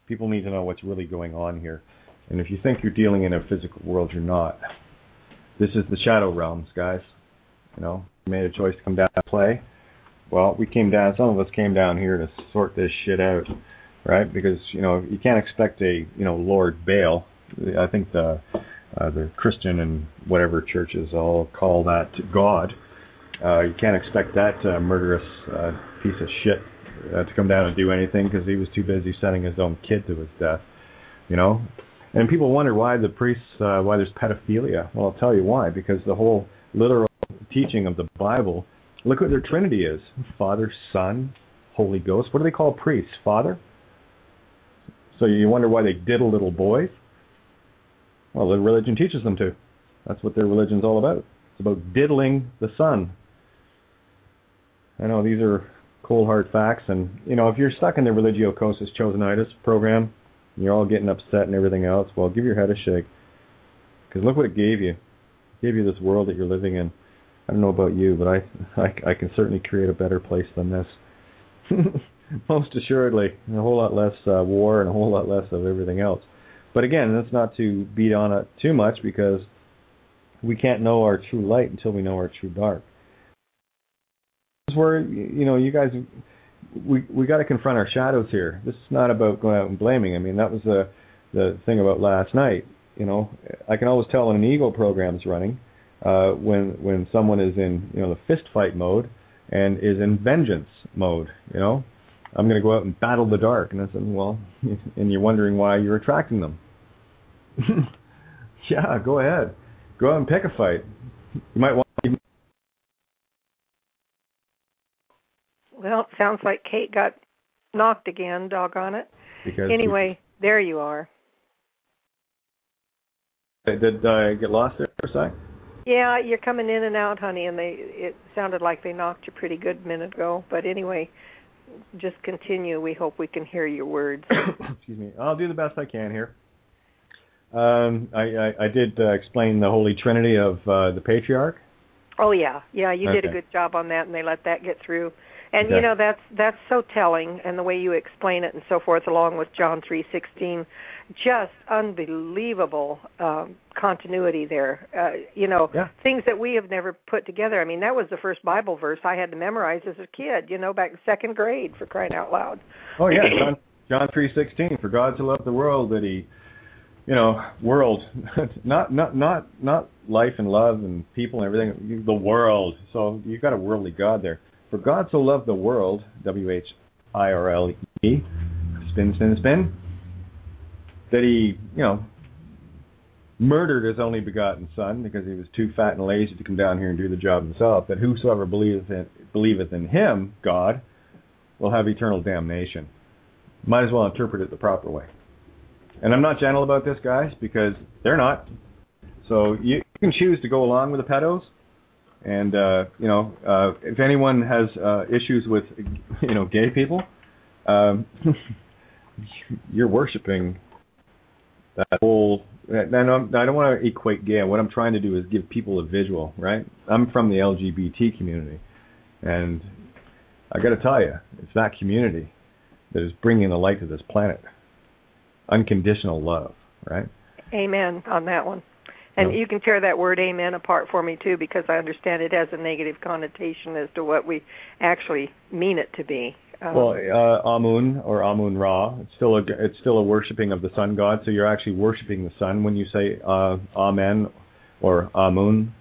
People need to know what's really going on here. And if you think you're dealing in a physical world, you're not. This is the shadow realms, guys. You made a choice to come down and play. Well, some of us came down here to sort this shit out, right? Because, you can't expect a, Lord Baal. I think the Christian and whatever churches all call that God. You can't expect that murderous piece of shit to come down and do anything because he was too busy sending his own kid to his death, And people wonder why the priests, why there's pedophilia. Well, I'll tell you why. Because the whole literal teaching of the Bible, look what their Trinity is. Father, Son, Holy Ghost. What do they call priests? Father? So you wonder why they diddle little boys? Well, their religion teaches them to. That's what their religion's all about. It's about diddling the Son. I know these are cold hard facts, and if you're stuck in the religiocosis chosenitis program, and you're all getting upset and everything else, well, give your head a shake, because look what it gave you. It gave you this world that you're living in. I don't know about you, but I can certainly create a better place than this. Most assuredly, a whole lot less war and a whole lot less of everything else. But again, that's not to beat on it too much, because we can't know our true light until we know our true dark. This is where, you guys, we got to confront our shadows here. This is not about going out and blaming. I mean, that was the thing about last night. I can always tell when an ego program's running when someone is in the fist fight mode and is in vengeance mode. I'm going to go out and battle the dark, and I said, well, and you're wondering why you're attracting them. Yeah, go ahead, go out and pick a fight. You might want. Well, it sounds like Kate got knocked again, doggone it. Anyway, there you are. Did I get lost there for a sec? Yeah, you're coming in and out, honey, and it sounded like they knocked you pretty good a minute ago. But anyway, just continue. We hope we can hear your words. Excuse me. I'll do the best I can here. I did explain the Holy Trinity of the Patriarch. Oh, yeah. Yeah, you did a good job on that, and they let that get through. And, you know, that's so telling, and the way you explain it and so forth, along with John 3:16, just unbelievable continuity there. Things that we have never put together. I mean, that was the first Bible verse I had to memorize as a kid, back in second grade, for crying out loud. Oh, yeah, John 3:16, for God so loved the world that he, world, not life and love and people and everything, the world. So you've got a worldly God there. For God so loved the world, W-H-I-R-L-E, spin, that he, murdered his only begotten Son because he was too fat and lazy to come down here and do the job himself, that whosoever believeth in him, God, will have eternal damnation. Might as well interpret it the proper way. And I'm not gentle about this, guys, because they're not. So you can choose to go along with the pedos. And, if anyone has issues with, gay people, you're worshiping that whole. And I don't want to equate gay. What I'm trying to do is give people a visual, right? I'm from the LGBT community, and I got to tell you, it's that community that is bringing the light to this planet. Unconditional love, right? Amen on that one. And you can tear that word amen apart for me, too, because I understand it has a negative connotation as to what we actually mean it to be. Amun or Amun Ra, it's still a worshiping of the sun god, so you're actually worshiping the sun when you say Amen or Amun,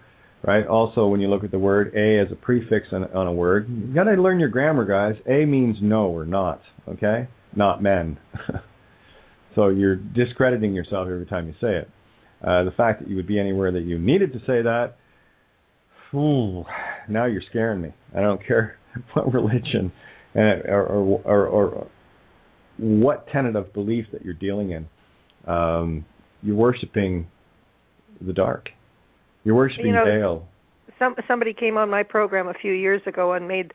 right? Also, when you look at the word A as a prefix on a word, you got to learn your grammar, guys. A means no or not, okay? Not men. So you're discrediting yourself every time you say it. The fact that you would be anywhere that you needed to say that, now you're scaring me. I don't care what religion or what tenet of belief that you're dealing in. You're worshiping the dark. You're worshiping Baal. Somebody came on my program a few years ago and made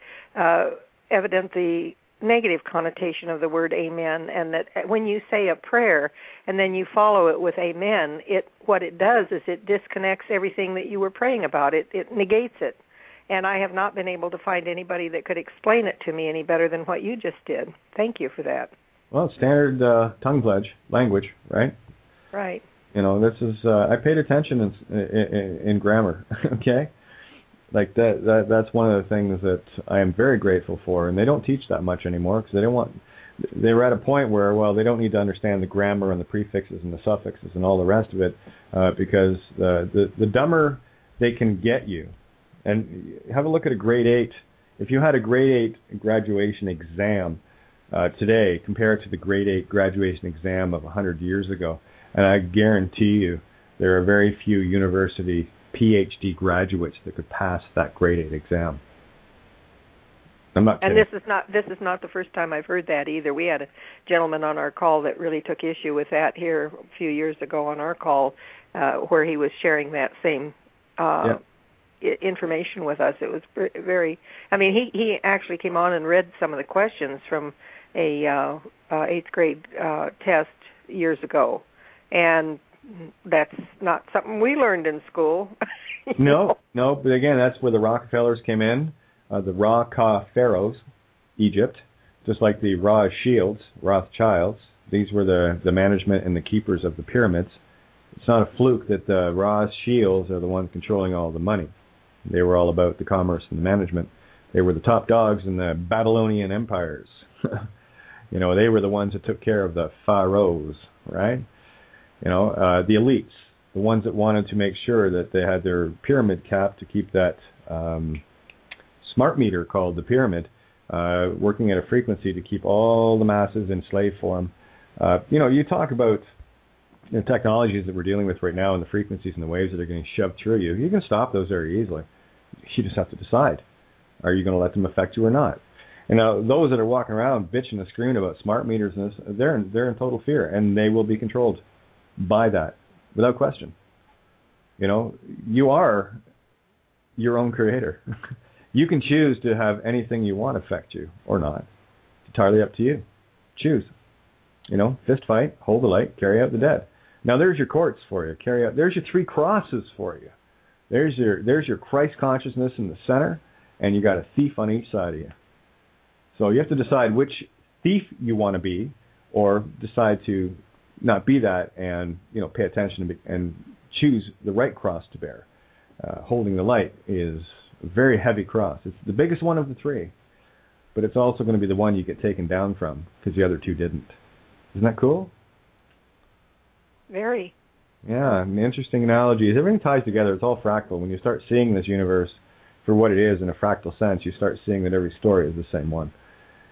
evident the negative connotation of the word amen, and that when you say a prayer and then you follow it with amen, what it does is it disconnects everything that you were praying about. It negates it. And I have not been able to find anybody that could explain it to me any better than what you just did. Thank you for that. Well, standard tongue pledge language, right? Right. This is I paid attention in grammar, okay? Like that's one of the things that I am very grateful for, and they don't teach that much anymore because they were at a point where, they don't need to understand the grammar and the prefixes and the suffixes and all the rest of it because the dumber they can get you. And have a look at a grade 8. If you had a grade 8 graduation exam today compared to the grade 8 graduation exam of 100 years ago, and I guarantee you there are very few university PhD graduates that could pass that grade 8 exam. I'm not kidding. And this is not the first time I've heard that either. We had a gentleman on our call that really took issue with that here a few years ago on our call, where he was sharing that same information with us. It was very. I mean, he actually came on and read some of the questions from a 8th grade test years ago, and that's not something we learned in school. No. But again, that's where the Rockefellers came in. The Ra-Ka pharaohs, Egypt, just like the Ra Shields, Rothschilds. These were the management and the keepers of the pyramids. It's not a fluke that the Ra Shields are the ones controlling all the money. They were all about the commerce and the management. They were the top dogs in the Babylonian empires. They were the ones that took care of the pharaohs, right? The elites, the ones that wanted to make sure that they had their pyramid cap to keep that smart meter called the pyramid working at a frequency to keep all the masses in slave form. You talk about the technologies that we're dealing with right now and the frequencies and the waves that are getting shoved through you. You can stop those very easily. You just have to decide. Are you going to let them affect you or not? And now those that are walking around bitching and screaming about smart meters and this, they're in total fear, and they will be controlled by that without question. You are your own creator. You can choose to have anything you want affect you or not. It's entirely up to you. Choose. Fist fight, hold the light, carry out the dead. Now there's your courts for you. There's your 3 crosses for you. There's your Christ consciousness in the center, and you got a thief on each side of you. So you have to decide which thief you want to be, or decide to not be that and pay attention and choose the right cross to bear. Holding the light is a very heavy cross. It's the biggest one of the 3, but it's also going to be the one you get taken down from because the other 2 didn't. Isn't that cool? Very. Yeah, and interesting analogies. Everything ties together. It's all fractal. When you start seeing this universe for what it is in a fractal sense, you start seeing that every story is the same one.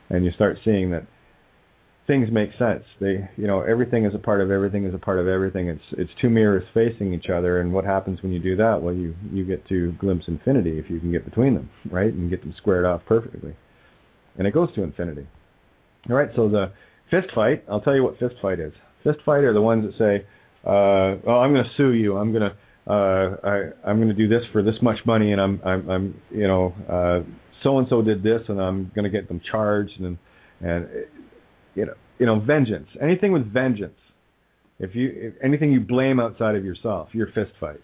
And you start seeing that things make sense. Everything is a part of everything is a part of everything. It's 2 mirrors facing each other, and what happens when you do that? Well, you get to glimpse infinity if you can get between them, right? And get them squared off perfectly. And it goes to infinity. All right, so the fist fight, I'll tell you what fist fight is. Fist fight are the ones that say, I'm going to sue you. I'm going to do this for this much money, and I'm so and so did this, and I'm going to get them charged, and vengeance. Anything with vengeance. If anything you blame outside of yourself, you're fist fight,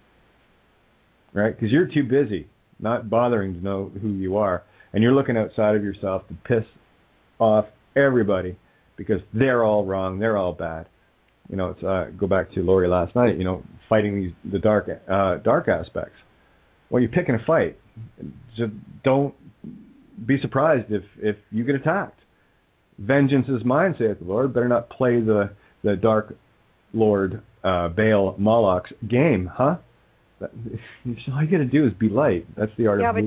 right? Because you're too busy not bothering to know who you are, and you're looking outside of yourself to piss off everybody because they're all wrong, they're all bad. You know, it's go back to Lori last night. You know, fighting the dark aspects. Well, you're picking a fight. Just don't be surprised if you get attacked. Vengeance is mine, saith the Lord. Better not play the dark Lord Baal Moloch's game, huh? All you got to do is be light. That's the art of but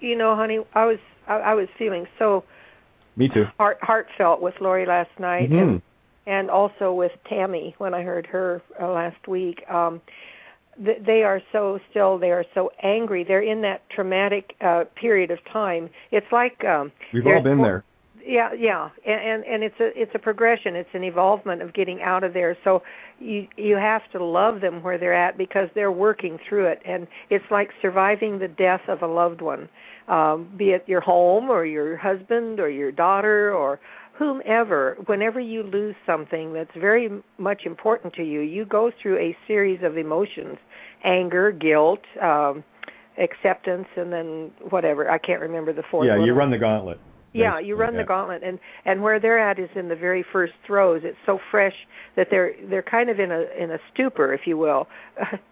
you know, honey, I was feeling so. Me too. Heartfelt with Lori last night, mm-hmm. and also with Tami when I heard her last week. They are so angry. They're in that traumatic period of time. It's like we've all been there. Yeah, and it's a progression. It's an evolvement of getting out of there. So you have to love them where they're at because they're working through it, and it's like surviving the death of a loved one, be it your home or your husband or your daughter or whomever. Whenever you lose something that's very much important to you, you go through a series of emotions: anger, guilt, acceptance, and then whatever. I can't remember the fourth one. Yeah, you run the gauntlet. Yeah, you run the gauntlet, and where they're at is in the very first throes. It's so fresh that they're kind of in a stupor, if you will.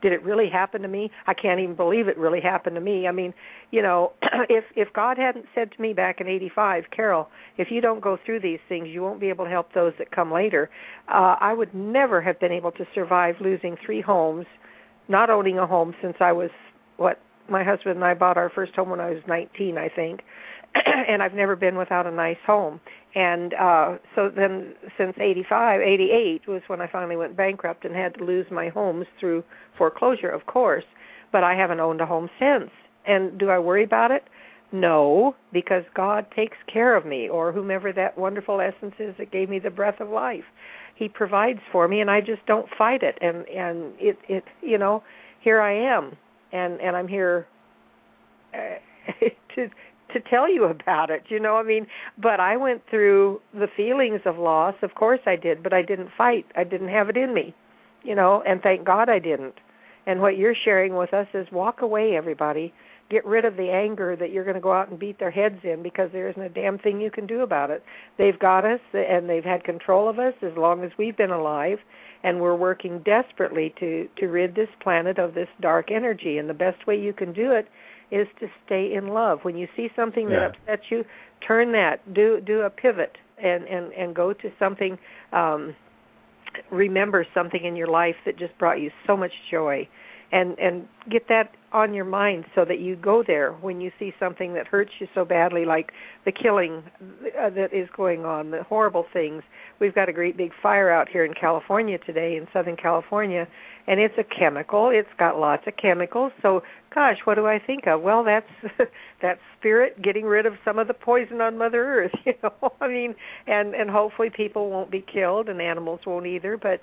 Did it really happen to me? I can't even believe it really happened to me. I mean, you know, if God hadn't said to me back in '85, Carol, if you don't go through these things, you won't be able to help those that come later, I would never have been able to survive losing 3 homes, not owning a home since I was, my husband and I bought our first home when I was 19, I think. And I've never been without a nice home. And so then since 88 was when I finally went bankrupt and had to lose my homes through foreclosure, of course. But I haven't owned a home since. And do I worry about it? No, because God takes care of me, or whomever that wonderful essence is that gave me the breath of life. He provides for me, and I just don't fight it. And it you know, here I am, and I'm here to tell you about it, you know, I mean, but I went through the feelings of loss, of course I did, but I didn't fight. I didn't have it in me, you know, and thank God I didn't. And what you're sharing with us is walk away, everybody. Get rid of the anger that you're going to go out and beat their heads in, because there isn't a damn thing you can do about it. They've got us, and they've had control of us as long as we've been alive, and we're working desperately to rid this planet of this dark energy, and the best way you can do it is to stay in love. When you see something that upsets you, turn that, do a pivot, and go to something, remember something in your life that just brought you so much joy, and get that on your mind so that you go there when you see something that hurts you so badly, like the killing that is going on, the horrible things. We've got a great big fire out here in California today, in Southern California, and it's a chemical. It's got lots of chemicals. So, gosh, what do I think of? Well, that's that spirit getting rid of some of the poison on Mother Earth, you know. I mean, and hopefully people won't be killed and animals won't either, but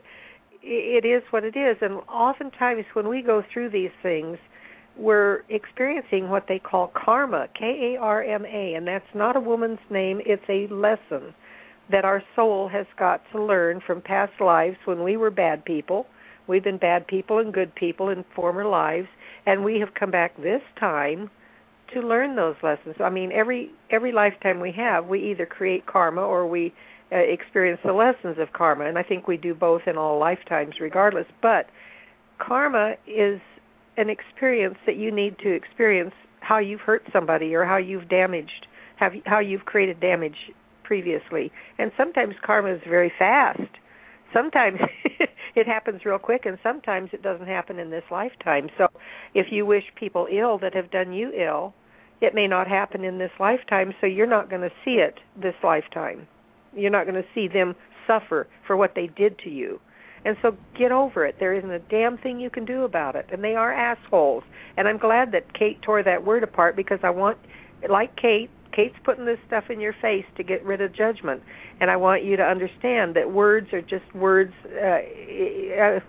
it is what it is. And oftentimes when we go through these things, we're experiencing what they call karma, K-A-R-M-A, and that's not a woman's name. It's a lesson that our soul has got to learn from past lives when we were bad people. We've been bad people and good people in former lives, and we have come back this time to learn those lessons. I mean, every lifetime we have, we either create karma or we experience the lessons of karma, and I think we do both in all lifetimes regardless. But karma is an experience that you need to experience how you've hurt somebody or how you've damaged, how you've created damage previously. And sometimes karma is very fast. Sometimes it happens real quick, and sometimes it doesn't happen in this lifetime. So if you wish people ill that have done you ill, it may not happen in this lifetime, so you're not going to see it this lifetime. You're not going to see them suffer for what they did to you. And so get over it. There isn't a damn thing you can do about it. And they are assholes. And I'm glad that Kate tore that word apart, because I want, like Kate's putting this stuff in your face to get rid of judgment. And I want you to understand that words are just words.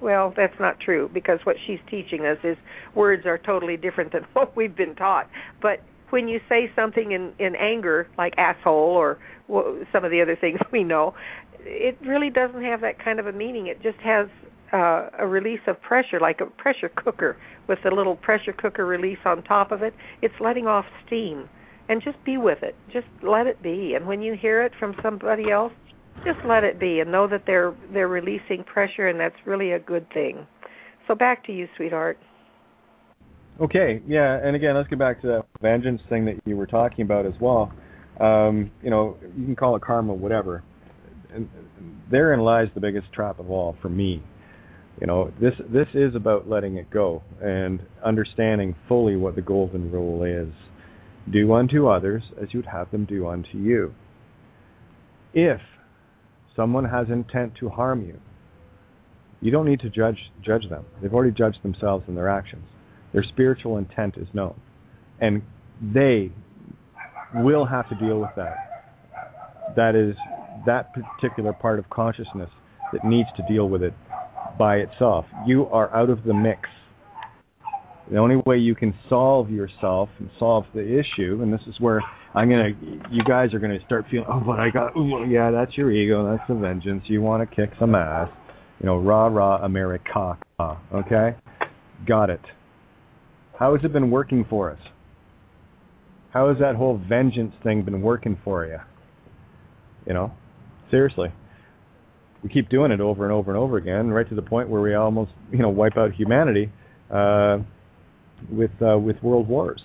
Well, that's not true, because what she's teaching us is words are totally different than what we've been taught. But when you say something in anger, like asshole or some of the other things we know, it really doesn't have that kind of a meaning. It just has a release of pressure, like a pressure cooker with a little pressure cooker release on top of it. It's letting off steam. And just be with it. Just let it be. And when you hear it from somebody else, just let it be and know that they're releasing pressure, and that's really a good thing. So back to you, sweetheart. Okay, yeah, and again, let's get back to that vengeance thing that you were talking about as well. You can call it karma, whatever. And therein lies the biggest trap of all for me. This is about letting it go and understanding fully what the golden rule is. Do unto others as you would have them do unto you. If someone has intent to harm you, you don't need to judge them. They've already judged themselves in their actions. Their spiritual intent is known. And they will have to deal with that. That is that particular part of consciousness that needs to deal with it by itself. You are out of the mix. The only way you can solve yourself and solve the issue, and this is where you guys are gonna start feeling, yeah, that's your ego, that's the vengeance. You want to kick some ass, rah rah America, okay? Got it. How has it been working for us? How has that whole vengeance thing been working for you? Seriously. We keep doing it over and over and over again, right to the point where we almost, wipe out humanity with world wars.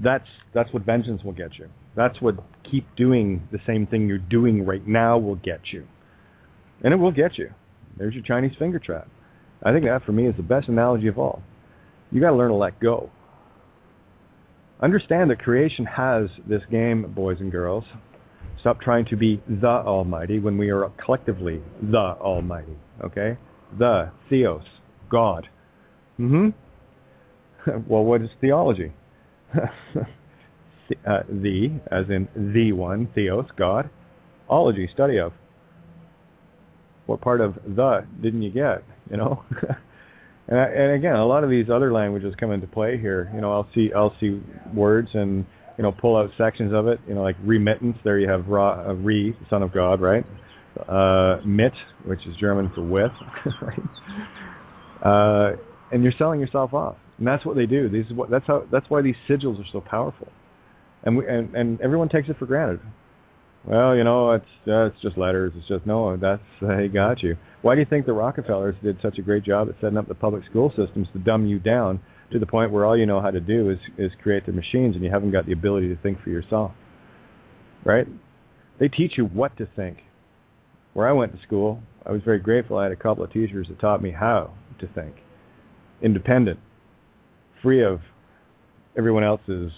That's what vengeance will get you. That's what keep doing the same thing you're doing right now will get you. And it will get you. There's your Chinese finger trap. I think that for me is the best analogy of all. You got to learn to let go. Understand that creation has this game, boys and girls. Stop trying to be the Almighty when we are collectively the Almighty. Okay? The Theos, God. Well, what is theology? The, as in the one, Theos, God. Ology, study of. What part of the didn't you get? And again, a lot of these other languages come into play here. I'll see words and pull out sections of it. Like remittance. There you have re, son of God, right? Mit, which is German for with, right? And you're selling yourself off, and that's what they do. That's why these sigils are so powerful, and everyone takes it for granted. Well, it's just letters. It's just they got you. Why do you think the Rockefellers did such a great job at setting up the public school systems to dumb you down to the point where all you know how to do is create the machines, and you haven't got the ability to think for yourself, right? They teach you what to think. Where I went to school, I was very grateful. I had a couple of teachers that taught me how to think. Independent, free of everyone else's,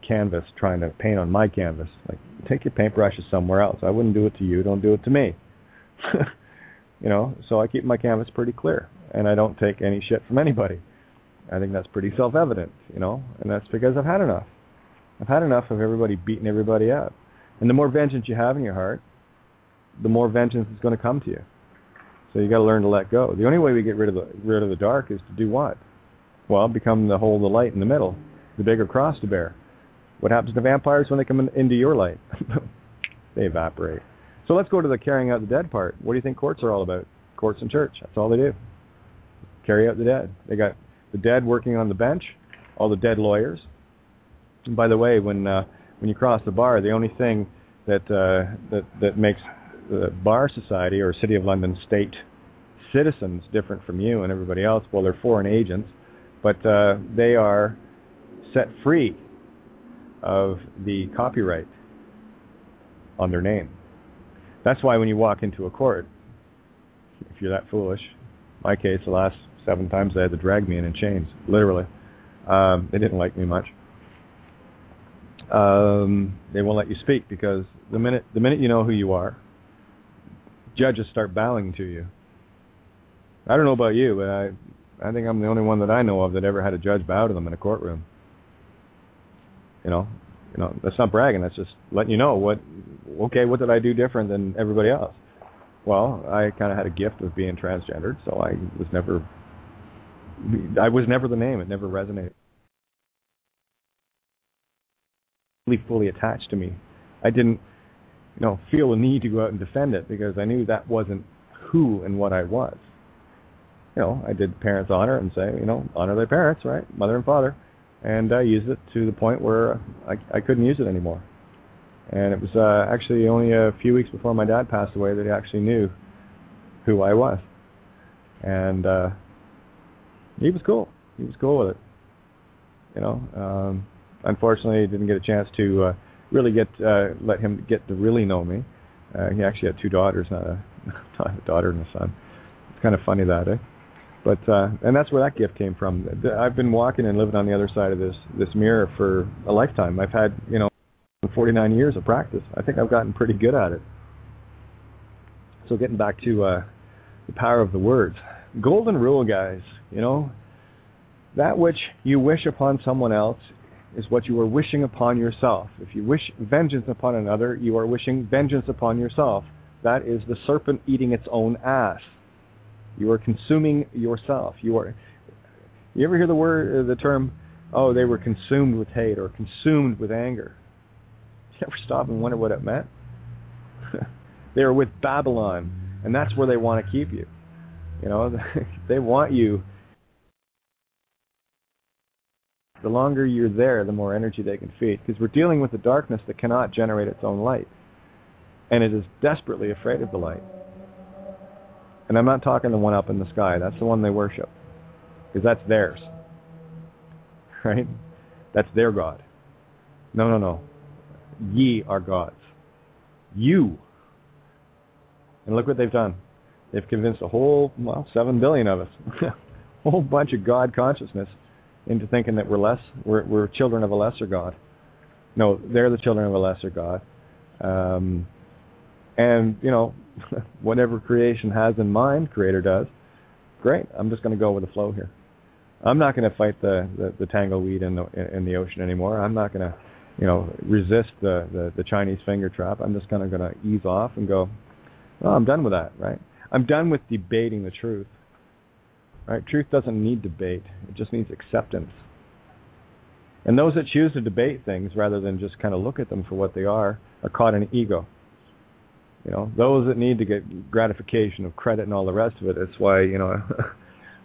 canvas trying to paint on my canvas. Like, take your paintbrushes somewhere else. I wouldn't do it to you. Don't do it to me. So I keep my canvas pretty clear, and I don't take any shit from anybody. I think that's pretty self-evident, and that's because I've had enough. I've had enough of everybody beating everybody up. And the more vengeance you have in your heart, the more vengeance is going to come to you. So you got to learn to let go. The only way we get rid of the dark is to do what? Well, become the whole of the light in the middle, the bigger cross to bear. What happens to vampires when they come into your light? They evaporate. So let's go to the carrying out the dead part. What do you think courts are all about? Courts and church. That's all they do. Carry out the dead. They got the dead working on the bench, all the dead lawyers. And by the way, when you cross the bar, the only thing that makes the Bar Society or City of London state citizens different from you and everybody else, well, they're foreign agents, but they are set free of the copyright on their name. That's why when you walk into a court, if you're that foolish, in my case, the last 7 times they had to drag me in chains, literally. They didn't like me much. They won't let you speak because the minute you know who you are, judges start bowing to you. I don't know about you, but I think I'm the only one that I know of that ever had a judge bow to them in a courtroom. That's not bragging. That's just letting you know what did I do different than everybody else? Well, I kind of had a gift of being transgendered, so I was never the name. It never resonated. Fully attached to me. I didn't, feel a need to go out and defend it because I knew that wasn't who and what I was. I did parents' honor and say, honor their parents, right? Mother and father. And I used it to the point where I couldn't use it anymore. And it was actually only a few weeks before my dad passed away that he actually knew who I was. And he was cool. He was cool with it. Unfortunately, I didn't get a chance to really let him get to really know me. He actually had 2 daughters, not a daughter and a son. It's kind of funny that, eh? But and that's where that gift came from. I've been walking and living on the other side of this mirror for a lifetime. I've had 49 years of practice. I think I've gotten pretty good at it. So getting back to the power of the words, golden rule, guys. That which you wish upon someone else is what you are wishing upon yourself. If you wish vengeance upon another, you are wishing vengeance upon yourself. That is the serpent eating its own ass. You are consuming yourself. You ever hear the term, oh, they were consumed with hate or consumed with anger? You ever stop and wonder what it meant? They are with Babylon, and that's where they want to keep you. They want you. The longer you're there, the more energy they can feed, because we're dealing with the darkness that cannot generate its own light, and it is desperately afraid of the light. And I'm not talking the one up in the sky. That's the one they worship, because that's theirs, right? That's their God. No. Ye are gods. You. And look what they've done. They've convinced a whole, 7 billion of us, a whole bunch of God consciousness, into thinking that we're children of a lesser God. No, they're the children of a lesser God. And, whatever creation has in mind, Creator does. Great, I'm just going to go with the flow here. I'm not going to fight the tangleweed in the ocean anymore. I'm not going to, resist the Chinese finger trap. I'm just kind of going to ease off and go, oh, I'm done with that, right? I'm done with debating the truth. Right? Truth doesn't need debate. It just needs acceptance. And those that choose to debate things rather than just kind of look at them for what they are caught in ego. Those that need to get gratification of credit and all the rest of it. That's why,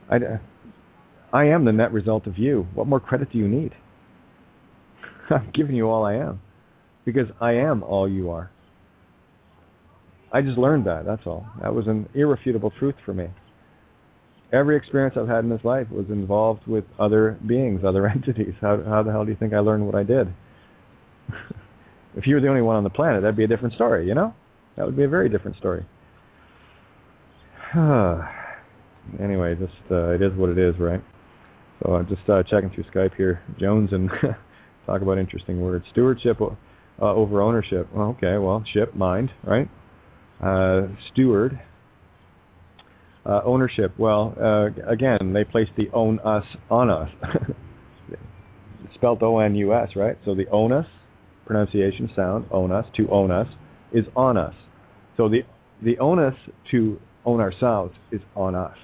I am the net result of you. What more credit do you need? I'm giving you all I am, because I am all you are. I just learned that, that's all. That was an irrefutable truth for me. Every experience I've had in this life was involved with other beings, other entities. How the hell do you think I learned what I did? If you were the only one on the planet, that'd be a different story, That would be a very different story. Anyway, it is what it is, right? So I'm just checking through Skype here. Jones and talk about interesting words. Stewardship over ownership. Well, okay, ship, mind, right? Steward. Ownership. Well, again, they place the own us on us. It's spelled O-N-U-S, right? So the onus, pronunciation, sound, own us, to own us, is on us. So the onus to own ourselves is on us.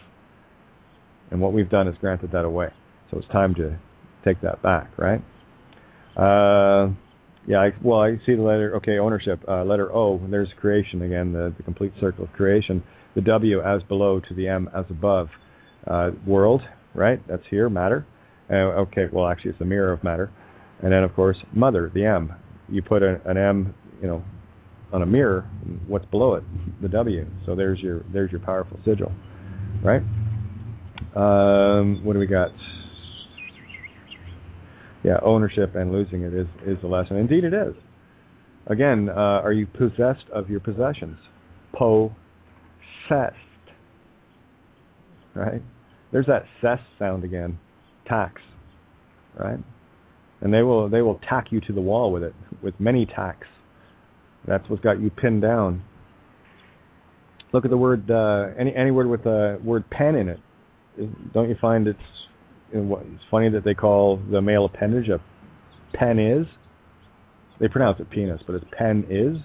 And what we've done is granted that away. So it's time to take that back, right? I see the letter, okay, ownership, letter O, there's creation again, the complete circle of creation. The W as below to the M as above. World, right? That's here, matter. Actually it's the mirror of matter. And then, of course, mother, the M. You put an M, on a mirror, what's below it? The W. So there's your powerful sigil, right? What do we got? Yeah, ownership and losing it is the lesson. Indeed it is. Again, are you possessed of your possessions? Possessed. Right? There's that cess sound again. Tax. Right? And they will tack you to the wall with it, with many tacks. That's what's got you pinned down. Look at the word, any word with the word pen in it. Don't you find it's funny that they call the male appendage a penis? They pronounce it penis, but it's pen is.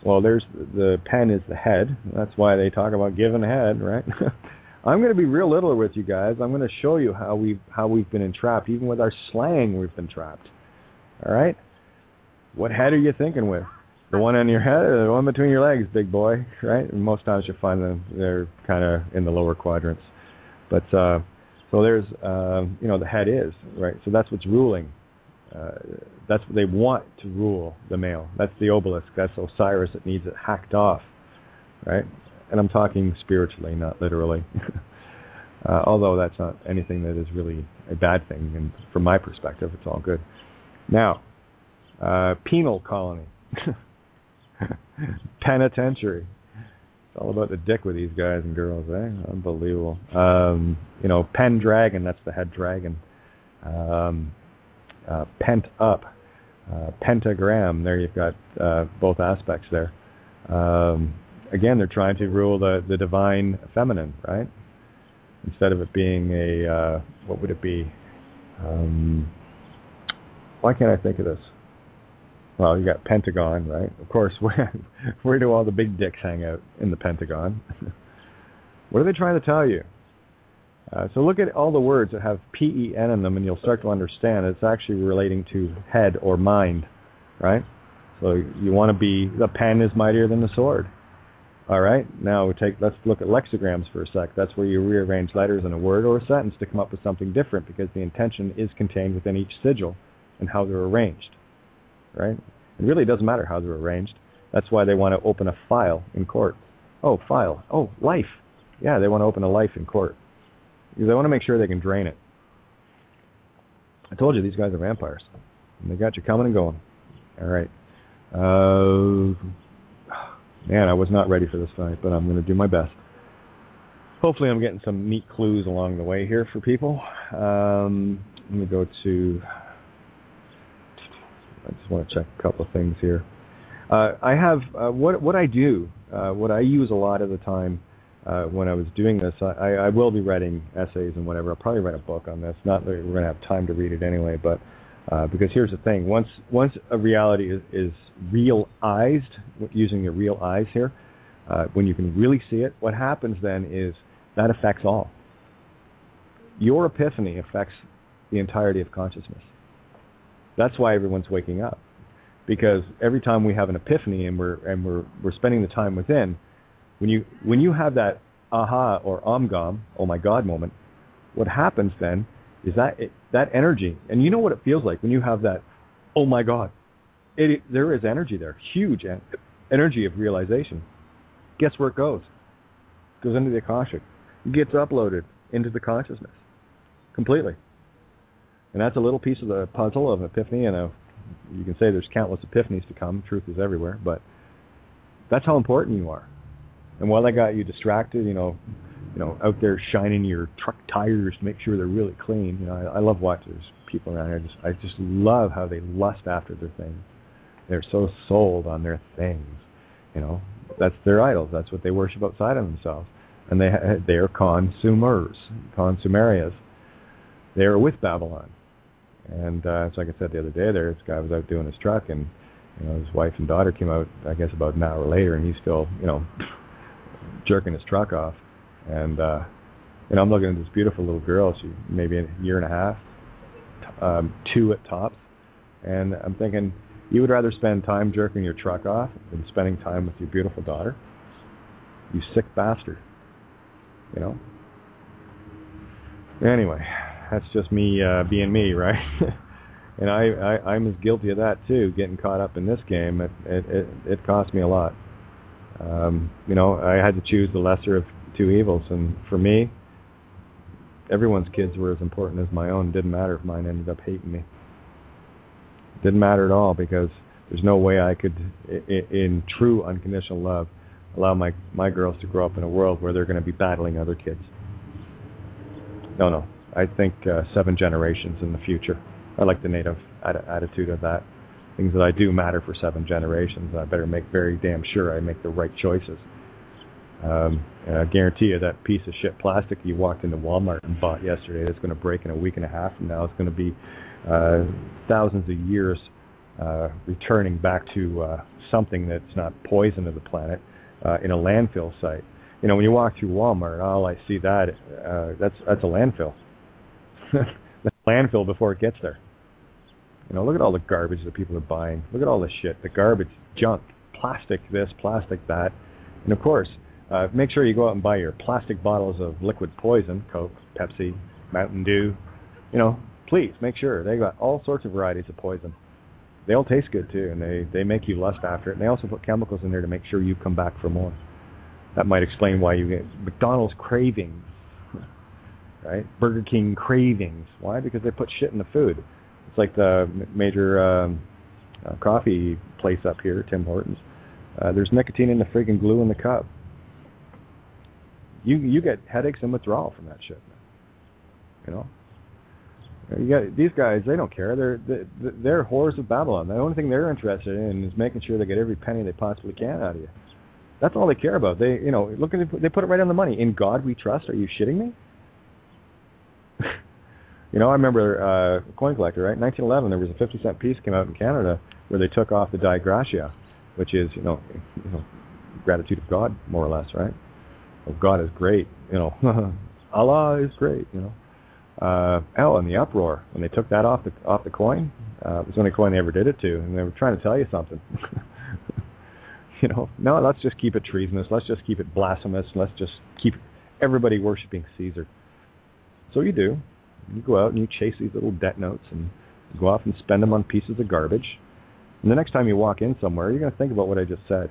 Well, there's the pen is the head. That's why they talk about giving head, right? I'm going to be real little with you guys. I'm going to show you how we've been entrapped. Even with our slang, we've been trapped. All right? What head are you thinking with? The one on your head or the one between your legs, big boy, right? And most times you find them, they're kind of in the lower quadrants. But so there's the head is right. So that's what's ruling. That's what they want to rule the male. That's the obelisk. That's Osiris that needs it hacked off, right? And I'm talking spiritually, not literally. Although that's not anything that is really a bad thing, and from my perspective, it's all good. Now, penal colony, penitentiary. It's all about the dick with these guys and girls, eh? Unbelievable. Pen dragon. That's the head dragon. Pent up, pentagram. There you've got both aspects there. Again, they're trying to rule the divine feminine, right? Instead of it being a, what would it be? Why can't I think of this? Well, you got Pentagon, right? Of course, where do all the big dicks hang out? In the Pentagon. What are they trying to tell you? So look at all the words that have P-E-N in them, and you'll start to understand it's actually relating to head or mind, right? So you want to be, the pen is mightier than the sword. All right, now let's look at lexicograms for a sec. That's where you rearrange letters in a word or a sentence to come up with something different, because the intention is contained within each sigil and how they're arranged, right? It really doesn't matter how they're arranged. That's why they want to open a file in court. Oh, file. Oh, life. Yeah, they want to open a life in court. Because they want to make sure they can drain it. I told you, these guys are vampires. And they got you coming and going. All right. Man, I was not ready for this fight, but I'm going to do my best. Hopefully I'm getting some neat clues along the way here for people. Let me go to... I just want to check a couple of things here. I have... what I do, what I use a lot of the time when I was doing this, I will be writing essays and whatever. I'll probably write a book on this. Not that we're going to have time to read it anyway, but because here's the thing. Once a reality is realized, using your real eyes here, when you can really see it, what happens then is that affects all. Your epiphany affects the entirety of consciousness. That's why everyone's waking up. Because every time we have an epiphany and we're spending the time within, when you have that aha or omgam, oh my God moment, what happens then is that energy, and you know what it feels like when you have that, oh my God, there is energy there, huge energy of realization. Guess where it goes? It goes into the Akashic. It gets uploaded into the consciousness completely. And that's a little piece of the puzzle of epiphany, and you can say there's countless epiphanies to come. Truth is everywhere, but that's how important you are. And while that got you distracted, out there shining your truck tires to make sure they're really clean. I love watching those people around here. I just love how they lust after their things. They're so sold on their things. That's their idols. That's what they worship outside of themselves. And they are consumers, consumerias. They are with Babylon. And it's like I said the other day, this guy was out doing his truck, and his wife and daughter came out, I guess, about an hour later, and he's still, jerking his truck off. And I'm looking at this beautiful little girl. She's maybe a year and a half, 2 at tops. And I'm thinking, you would rather spend time jerking your truck off than spending time with your beautiful daughter? You sick bastard. Anyway, that's just me being me, right? And I'm as guilty of that too, getting caught up in this game. It cost me a lot. I had to choose the lesser of two evils, and for me, everyone's kids were as important as my own. It didn't matter if mine ended up hating me. It didn't matter at all, because there's no way I could, in true unconditional love, allow my girls to grow up in a world where they're going to be battling other kids. No. I think 7 generations in the future. I like the native attitude of that. Things that I do matter for 7 generations. I better make very damn sure I make the right choices. And I guarantee you that piece of shit plastic you walked into Walmart and bought yesterday that's going to break in a week and a half from now. It's going to be thousands of years returning back to something that's not poison to the planet in a landfill site. When you walk through Walmart, all I see that's a landfill. That's a landfill before it gets there. Look at all the garbage that people are buying. Look at all this shit, the garbage, junk, plastic this, plastic that. And of course, Make sure you go out and buy your plastic bottles of liquid poison, Coke, Pepsi, Mountain Dew. Please make sure. They got all sorts of varieties of poison. They all taste good too, and they make you lust after it. And they also put chemicals in there to make sure you come back for more. That might explain why you get McDonald's cravings, right? Burger King cravings. Why? Because they put shit in the food. It's like the major coffee place up here, Tim Hortons. There's nicotine in the friggin' glue in the cup. You get headaches and withdrawal from that shit. You got these guys. They don't care. They're whores of Babylon. The only thing they're interested in is making sure they get every penny they possibly can out of you. That's all they care about. They look at they put it right on the money. In God we trust. Are you shitting me? I remember Coin Collector, right? 1911, there was a 50-cent piece came out in Canada where they took off the Dei Gratia, which is gratitude of God, more or less, right? Well, God is great, Allah is great, and the uproar when they took that off the coin, it was the only coin they ever did it to, and they were trying to tell you something. No, let's just keep it treasonous, let's just keep it blasphemous, let's just keep everybody worshiping Caesar. So you do. You go out and you chase these little debt notes and you go off and spend them on pieces of garbage. And the next time you walk in somewhere, you're going to think about what I just said.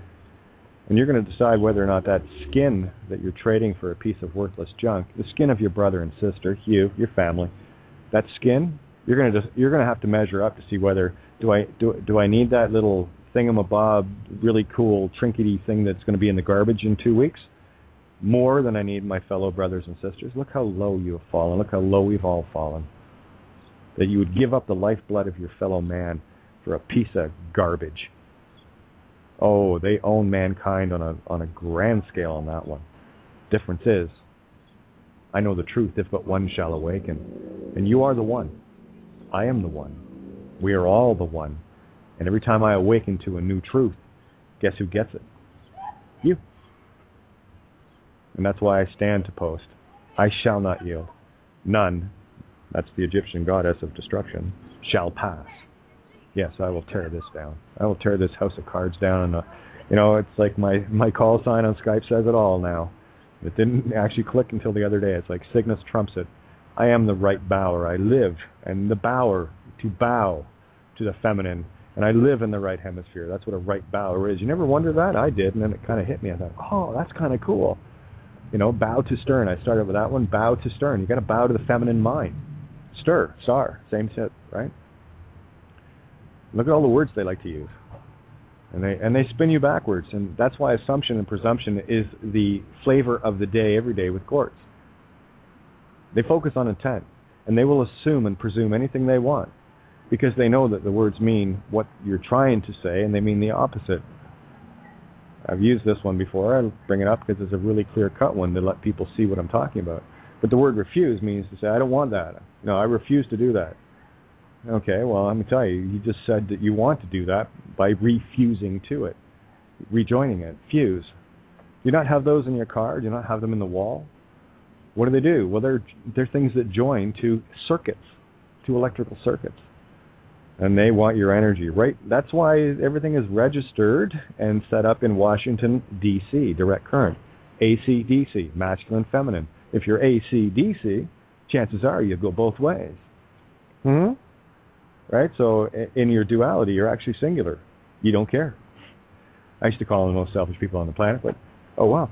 And you're going to decide whether or not that skin that you're trading for a piece of worthless junk, the skin of your brother and sister, you, your family, that skin, you're going to have to measure up to see whether do I need that little thingamabob, really cool trinkety thing that's going to be in the garbage in 2 weeks, more than I need my fellow brothers and sisters. Look how low you have fallen. Look how low we've all fallen. That you would give up the lifeblood of your fellow man for a piece of garbage. Oh, they own mankind on a grand scale on that one. Difference is, I know the truth, if but one shall awaken. And you are the one. I am the one. We are all the one. And every time I awaken to a new truth, guess who gets it? You. And that's why I stand to post. I shall not yield. None, that's the Egyptian goddess of destruction, shall pass. Yes, I will tear this down. I will tear this house of cards down. And it's like my call sign on Skype says it all now. It didn't actually click until the other day. It's like Cygnus trumps it. I am the right bower. I live, and the bower, to bow to the feminine. And I live in the right hemisphere. That's what a right bower is. You never wonder that? I did, and then it kind of hit me. I thought, oh, that's kind of cool. Bow to stern. I started with that one. Bow to stern. You got to bow to the feminine mind. Stir, star, same shit, right? Look at all the words they like to use, and they spin you backwards. And that's why assumption and presumption is the flavor of the day every day with courts. They focus on intent, and they will assume and presume anything they want, because they know that the words mean what you're trying to say, and they mean the opposite. I've used this one before. I'll bring it up because it's a really clear-cut one to let people see what I'm talking about. But the word refuse means to say, I don't want that. No, I refuse to do that. Okay, well, let me tell you, you just said that you want to do that by refusing to it, rejoining it. Fuse. Do you not have those in your car? Do you not have them in the wall? What do? Well, they're things that join to circuits, to electrical circuits. And they want your energy, right? That's why everything is registered and set up in Washington, D.C., direct current. AC-DC, masculine, feminine. If you're AC-DC, chances are you go both ways. Right? So in your duality, you're actually singular. You don't care. I used to call them the most selfish people on the planet, but oh, wow.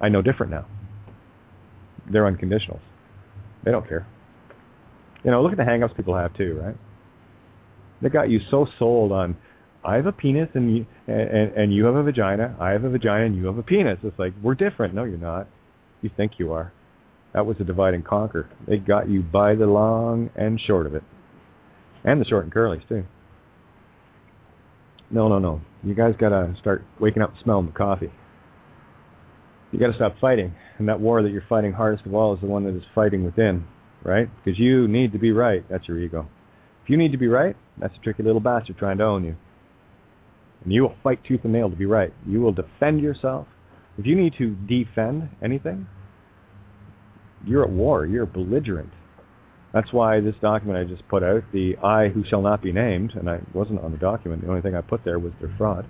I know different now. They're unconditionals. They don't care. Look at the hang-ups people have too, right? They got you so sold on, I have a penis and you have a vagina, I have a vagina and you have a penis. It's like, we're different. No, you're not. You think you are. That was a divide and conquer. They got you by the long and short of it. And the short and curlies too. No. You guys got to start waking up and smelling the coffee. You got to stop fighting. And that war that you're fighting hardest of all is the one that is fighting within. Right? Because you need to be right. That's your ego. If you need to be right, that's a tricky little bastard trying to own you. And you will fight tooth and nail to be right. You will defend yourself. If you need to defend anything, you're at war. You're belligerent. That's why this document I just put out, the I who shall not be named, and I wasn't on the document. The only thing I put there was their fraud.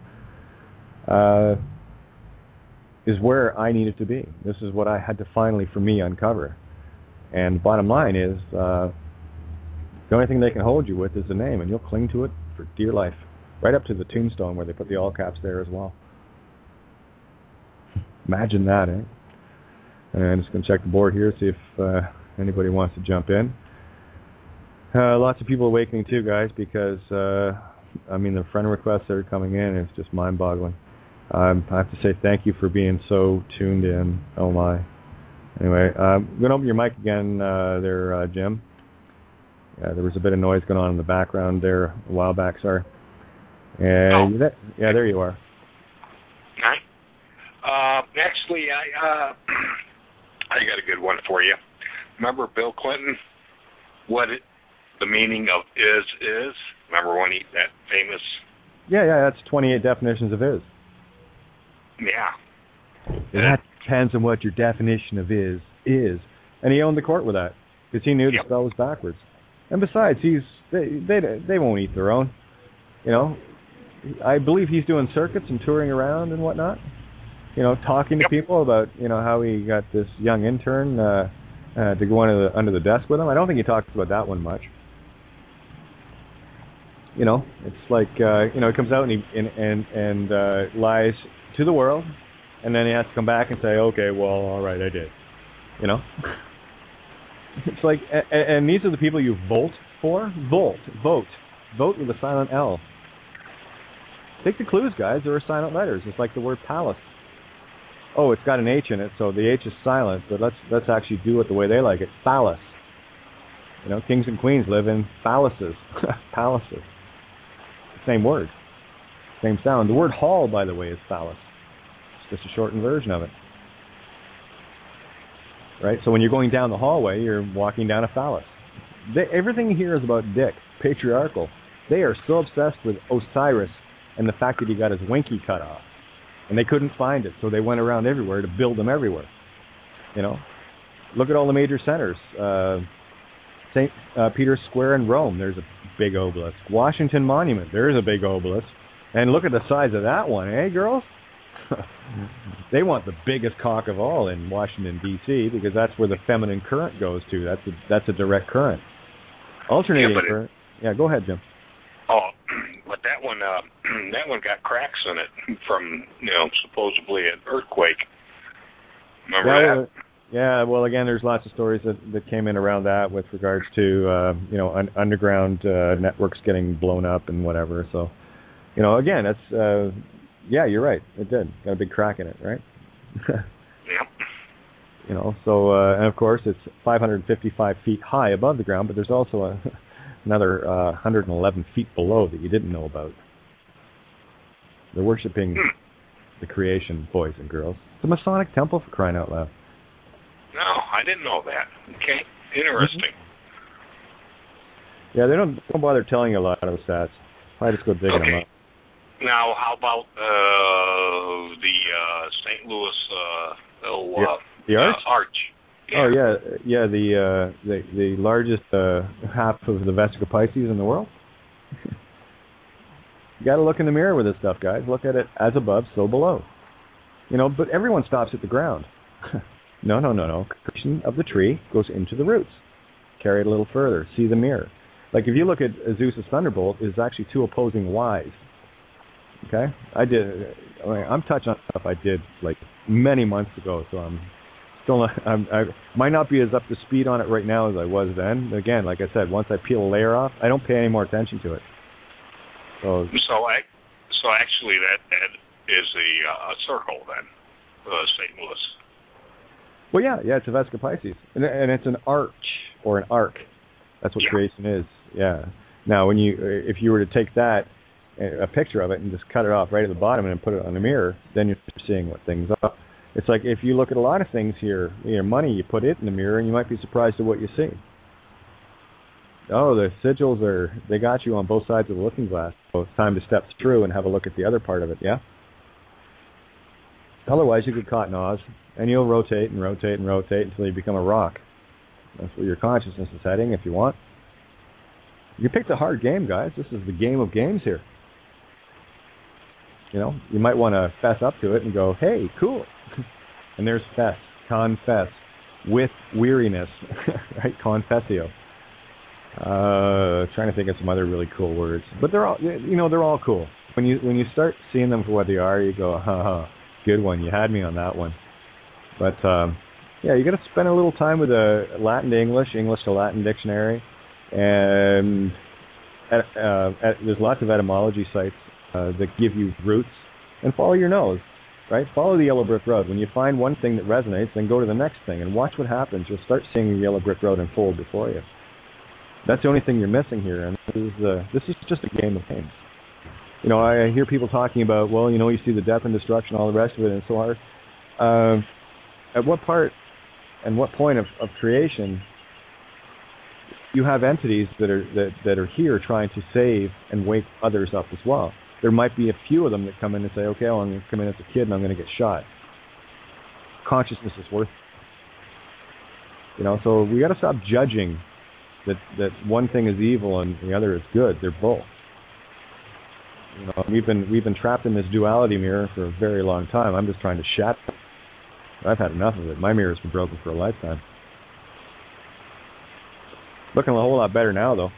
is where I needed to be. This is what I had to finally, for me, uncover. And the bottom line is, the only thing they can hold you with is the name, and you'll cling to it for dear life, right up to the tombstone where they put the all caps there as well. Imagine that, eh? And I'm just going to check the board here, see if anybody wants to jump in. Lots of people awakening too, guys, because, I mean, the friend requests that are coming in is just mind-boggling. I have to say thank you for being so tuned in. Oh, my. Anyway, I'm going to open your mic again there, Jim. There was a bit of noise going on in the background there a while back, sorry. And yeah, there you are. Hi. Actually, I got a good one for you. Remember Bill Clinton? What the meaning of is? Remember when that famous? Yeah, that's 28 definitions of is. Yeah. That depends on what your definition of is. And he owned the court with that, because he knew the spell was backwards. And besides, they won't eat their own. You know, I believe he's doing circuits and touring around and whatnot. You know, talking to people about, you know, how he got this young intern to go under the desk with him. I don't think he talks about that one much. You know, it's like, you know, he comes out and he lies to the world, and then he has to come back and say, okay, well, all right, I did. You know? It's like, and these are the people you vote for? Vote with a silent L. Take the clues, guys. There are silent letters. It's like the word palace. Oh, it's got an H in it, so the H is silent, but let's actually do it the way they like it. Phallus. You know, kings and queens live in phalluses. Palaces. Same word. Same sound. The word hall, by the way, is phallus. It's just a shortened version of it. Right? So when you're going down the hallway, you're walking down a phallus. Everything here is about dick. Patriarchal. They are so obsessed with Osiris and the fact that he got his winky cut off. And they couldn't find it, so they went around everywhere to build them everywhere. You know? Look at all the major centers. St. Peter's Square in Rome, there's a big obelisk. Washington Monument, there's a big obelisk. And look at the size of that one, eh, girls? They want the biggest cock of all in Washington, D.C., because that's where the feminine current goes to. That's a direct current. Alternating current. Yeah, go ahead, Jim. Oh, but that one got cracks in it from, you know, supposedly an earthquake. Remember that? Yeah, well, again, there's lots of stories that came in around that with regards to, you know, underground networks getting blown up and whatever. So, you know, again, that's, yeah, you're right. It did. Got a big crack in it, right? Yep. You know, so, and of course, it's 555 feet high above the ground, but there's also another 111 feet below that you didn't know about. They're worshiping the creation, boys and girls. It's a Masonic temple, for crying out loud. No, I didn't know that. Okay, interesting. Yeah, they don't bother telling you a lot of the stats. I just go digging them up. Now, how about the St. Louis the arch? Arch. Yeah. Oh yeah, the largest half of the Vesica Pisces in the world. You got to look in the mirror with this stuff, guys. Look at it as above, so below. You know, but everyone stops at the ground. No. Creation of the tree goes into the roots. Carry it a little further. See the mirror. Like if you look at Zeus's thunderbolt, it's actually two opposing Y's. Okay, I'm touching on stuff I did like many months ago, so I'm still not, I might not be as up to speed on it right now as I was then. Again, like I said, once I peel a layer off, I don't pay any more attention to it. So actually, that is a circle then, St. Louis. Well, yeah, it's a Vesica Pisces, and it's an arch or an arc. That's what creation is. Yeah. Now, if you were to take that, a picture of it, and just cut it off right at the bottom and put it on the mirror, then you're seeing what things are. It's like if you look at a lot of things here, your money, you put it in the mirror, and you might be surprised at what you see. Oh, the sigils they got you on both sides of the looking glass. So it's time to step through and have a look at the other part of it, yeah? Otherwise, you get caught in Oz, and you'll rotate and rotate and rotate until you become a rock. That's where your consciousness is heading, if you want. You picked a hard game, guys. This is the game of games here. You might want to fess up to it and go, hey, cool. And there's fess, confess, with weariness, right? Confessio. Trying to think of some other really cool words, but they're all cool. When you start seeing them for what they are, you go, good one, you had me on that one. But you got to spend a little time with a Latin to English, English to Latin dictionary, and there's lots of etymology sites that give you roots, and follow your nose, right? Follow the yellow brick road. When you find one thing that resonates, then go to the next thing and watch what happens. You'll start seeing the yellow brick road unfold before you. That's the only thing you're missing here, and this is just a game of games. I hear people talking about, well, you see the death and destruction, all the rest of it, and so on. At what part and what point of creation you have entities that are here trying to save and wake others up as well? There might be a few of them that come in and say, okay, well, I'm going to come in as a kid and I'm going to get shot. Consciousness is worth it. So we got to stop judging that one thing is evil and the other is good. They're both. We've been trapped in this duality mirror for a very long time. I'm just trying to shatter it. I've had enough of it. My mirror's been broken for a lifetime. Looking a whole lot better now, though.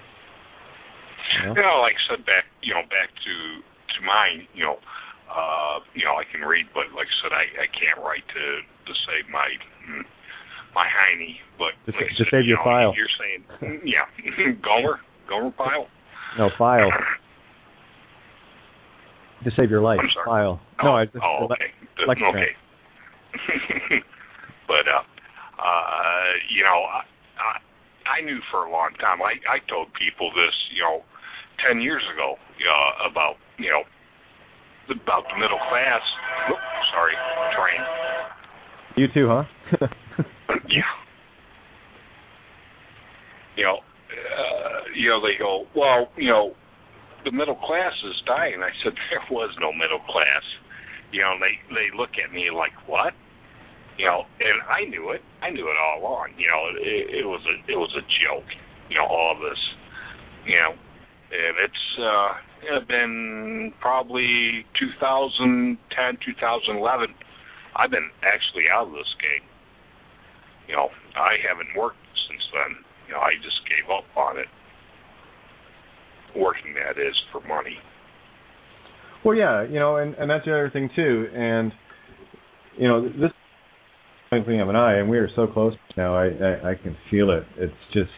Like I said, back to mine. I can read, but like I said, I can't write to save my hiney. But to save your file. You're saying, Gomer file. No, file. To save your life. I'm sorry. File. Okay. Okay. But I knew for a long time. I told people this, 10 years ago, about the middle class. Oops, sorry, train. You too, huh? Yeah. They go, well, the middle class is dying. I said, there was no middle class. They look at me like, what? And I knew it. I knew it all along. It was a joke. All of this. And it's been probably 2010, 2011. I've been actually out of this game. I haven't worked since then. I just gave up on it. Working, that is, for money. Well, yeah, and that's the other thing too. And this twinkling of an eye, and we are so close now. I can feel it. It's just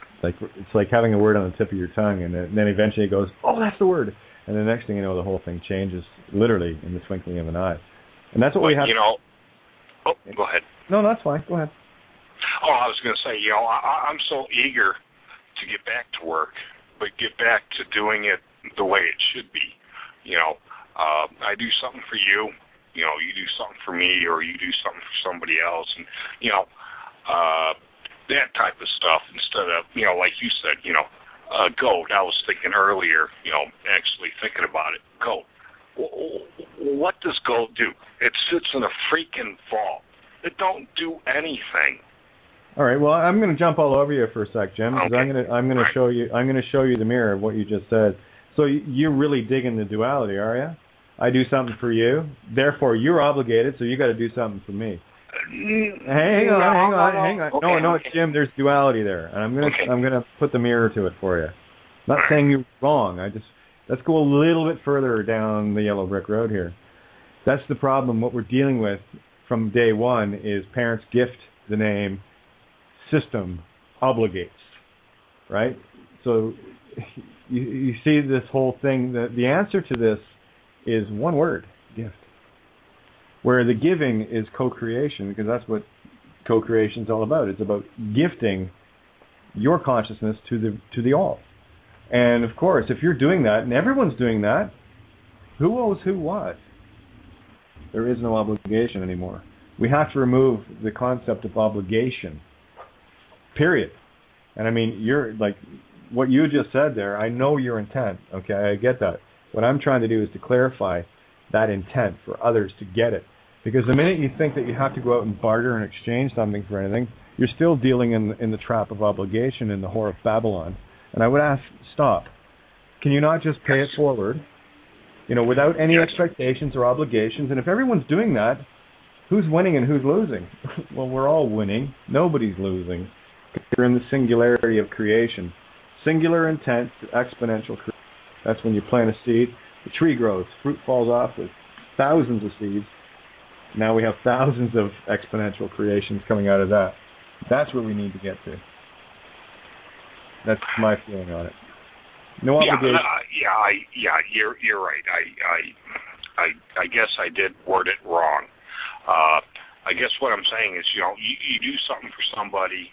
like having a word on the tip of your tongue, and then eventually it goes, oh, that's the word. And the next thing you know, the whole thing changes literally in the twinkling of an eye. And that's what we have. Oh, go ahead. No, that's fine. Go ahead. Oh, I was going to say, I'm so eager to get back to work, but get back to doing it the way it should be. I do something for you, you do something for me, or you do something for somebody else, and, that type of stuff instead of, like you said, goat. I was thinking earlier, actually thinking about it, goat. What does goat do? It sits in a freaking vault. It don't do anything. All right. Well, I'm going to jump all over you for a sec, Jim, because okay. I'm going to show you the mirror of what you just said. So you're really digging the duality, are you? I do something for you, therefore you're obligated, so you got to do something for me. Hang on. Okay, no, it's Jim. There's duality there, and I'm gonna put the mirror to it for you. I'm not saying you're wrong. Let's go a little bit further down the yellow brick road here. That's the problem. What we're dealing with from day one is parents gift the name, system obligates, right? So you see this whole thing. The answer to this is one word: gift. Where the giving is co-creation, because that's what co-creation is all about. It's about gifting your consciousness to the all. And of course, if you're doing that, and everyone's doing that, who owes who what? There is no obligation anymore. We have to remove the concept of obligation. Period. And I mean, you're like what you just said there. I know your intent. Okay, I get that. What I'm trying to do is to clarify that intent for others to get it. Because the minute you think that you have to go out and barter and exchange something for anything, you're still dealing in the trap of obligation in the whore of Babylon. And I would ask, stop. Can you not just pay it forward? without any Yes. expectations or obligations. And if everyone's doing that, who's winning and who's losing? Well, we're all winning. Nobody's losing. You're in the singularity of creation. Singular intent, exponential creation. That's when you plant a seed, the tree grows, fruit falls off with thousands of seeds. Now we have thousands of exponential creations coming out of that. That's where we need to get to. That's my feeling on it. No obligation. You're right. I guess I did word it wrong. I guess what I'm saying is, you do something for somebody,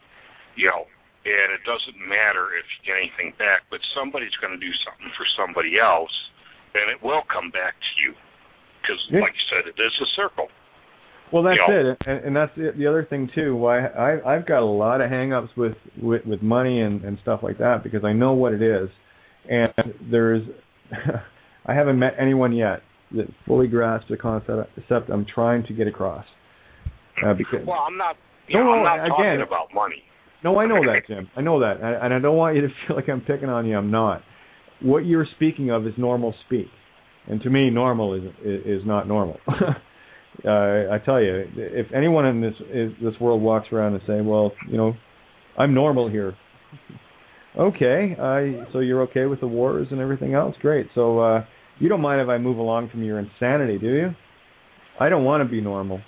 and it doesn't matter if you get anything back, but somebody's going to do something for somebody else, and it will come back to you. Because, like you said, it is a circle. Well, that's it, and that's the other thing too. Why I've got a lot of hang-ups with money and stuff like that, because I know what it is, and I haven't met anyone yet that fully grasps the concept I'm trying to get across. Because I'm not. I'm not talking about money. No, I know that, Jim. I know that, and I don't want you to feel like I'm picking on you. I'm not. What you're speaking of is normal speak, and to me, normal is not normal. I tell you, if anyone in this world walks around and say, "Well, I'm normal here," okay, so you're okay with the wars and everything else? Great. So you don't mind if I move along from your insanity, do you? I don't want to be normal.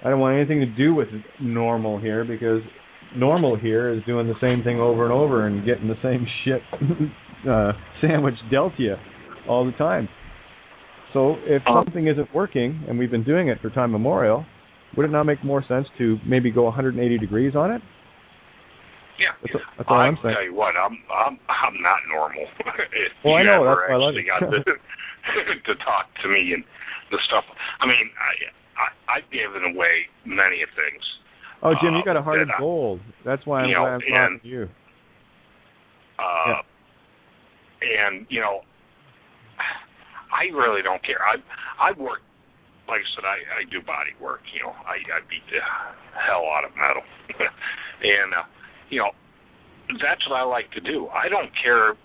I don't want anything to do with normal here, because normal here is doing the same thing over and over and getting the same shit sandwich dealt to you all the time. So if something isn't working, and we've been doing it for time immemorial, would it not make more sense to maybe go 180 degrees on it? Yeah, that's all I'm saying. Tell you what, I'm not normal. Well, I know that's why I love it. Got to talk to me and the stuff. I mean, I've given away many of things. Oh, Jim, you got a heart of gold. That's why I'm talking to you. And I really don't care. I work, like I said, I do body work. I beat the hell out of metal, and that's what I like to do. I don't care.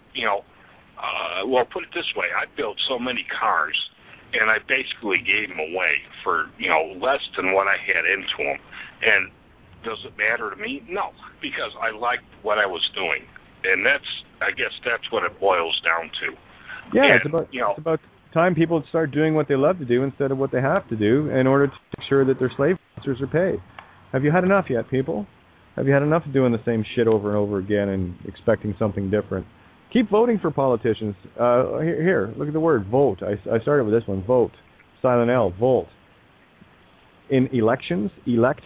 Well, put it this way: I built so many cars, and I basically gave them away for less than what I had into them. And does it matter to me? No, because I liked what I was doing, and I guess that's what it boils down to. Yeah, and, it's about time people start doing what they love to do instead of what they have to do in order to make sure that their slave masters are paid. Have you had enough yet, people? Have you had enough of doing the same shit over and over again and expecting something different? Keep voting for politicians. Here, look at the word vote. I started with this one, vote. Silent L, vote. In elections, elect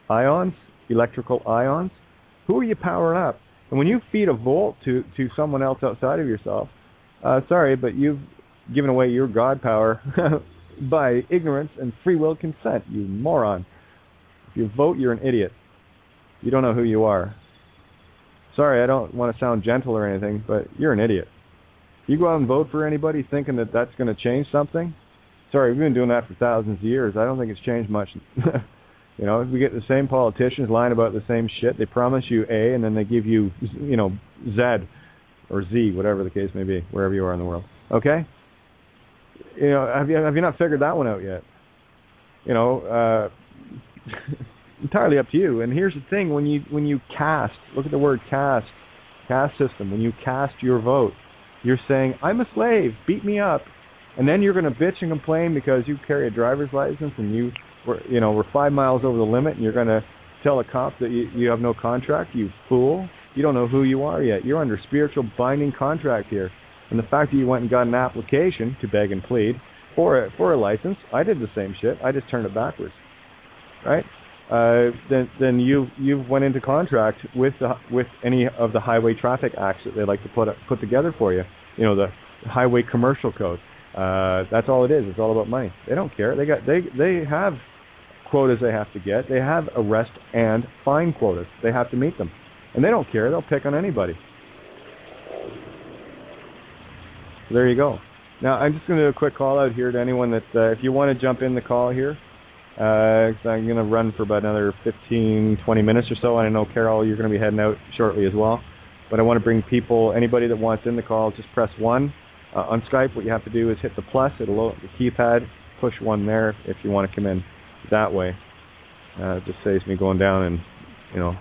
ions, electrical ions. Who are you powering up? And when you feed a volt to someone else outside of yourself, sorry, but you've given away your God power by ignorance and free will consent, you moron. If you vote, you're an idiot. You don't know who you are. Sorry, I don't want to sound gentle or anything, but you're an idiot. You go out and vote for anybody thinking that that's going to change something? Sorry, we've been doing that for thousands of years. I don't think it's changed much. If we get the same politicians lying about the same shit, they promise you A, and then they give you, Z or Z, whatever the case may be, wherever you are in the world. Okay? Have you not figured that one out yet? Entirely up to you. And here's the thing: when you cast, look at the word caste system. When you cast your vote, you're saying, "I'm a slave, beat me up," and then you're going to bitch and complain because you carry a driver's license and we're 5 miles over the limit, and you're going to tell a cop that you have no contract. You fool! You don't know who you are yet. You're under spiritual binding contract here. And the fact that you went and got an application to beg and plead for a license, I did the same shit. I just turned it backwards, right? Then you went into contract with any of the highway traffic acts that they like to put together for you. The highway commercial code. That's all it is. It's all about money. They don't care. They have quotas they have to get. They have arrest and fine quotas. They have to meet them, and they don't care. They'll pick on anybody. There you go. Now, I'm just going to do a quick call out here to anyone that, if you want to jump in the call here, I'm going to run for about another 15, 20 minutes or so. And I know, Carol, you're going to be heading out shortly as well. But I want to bring people, anybody that wants in the call, just press 1. On Skype, what you have to do is hit the plus. It'll load the keypad, push one there if you want to come in that way. It just saves me going down and,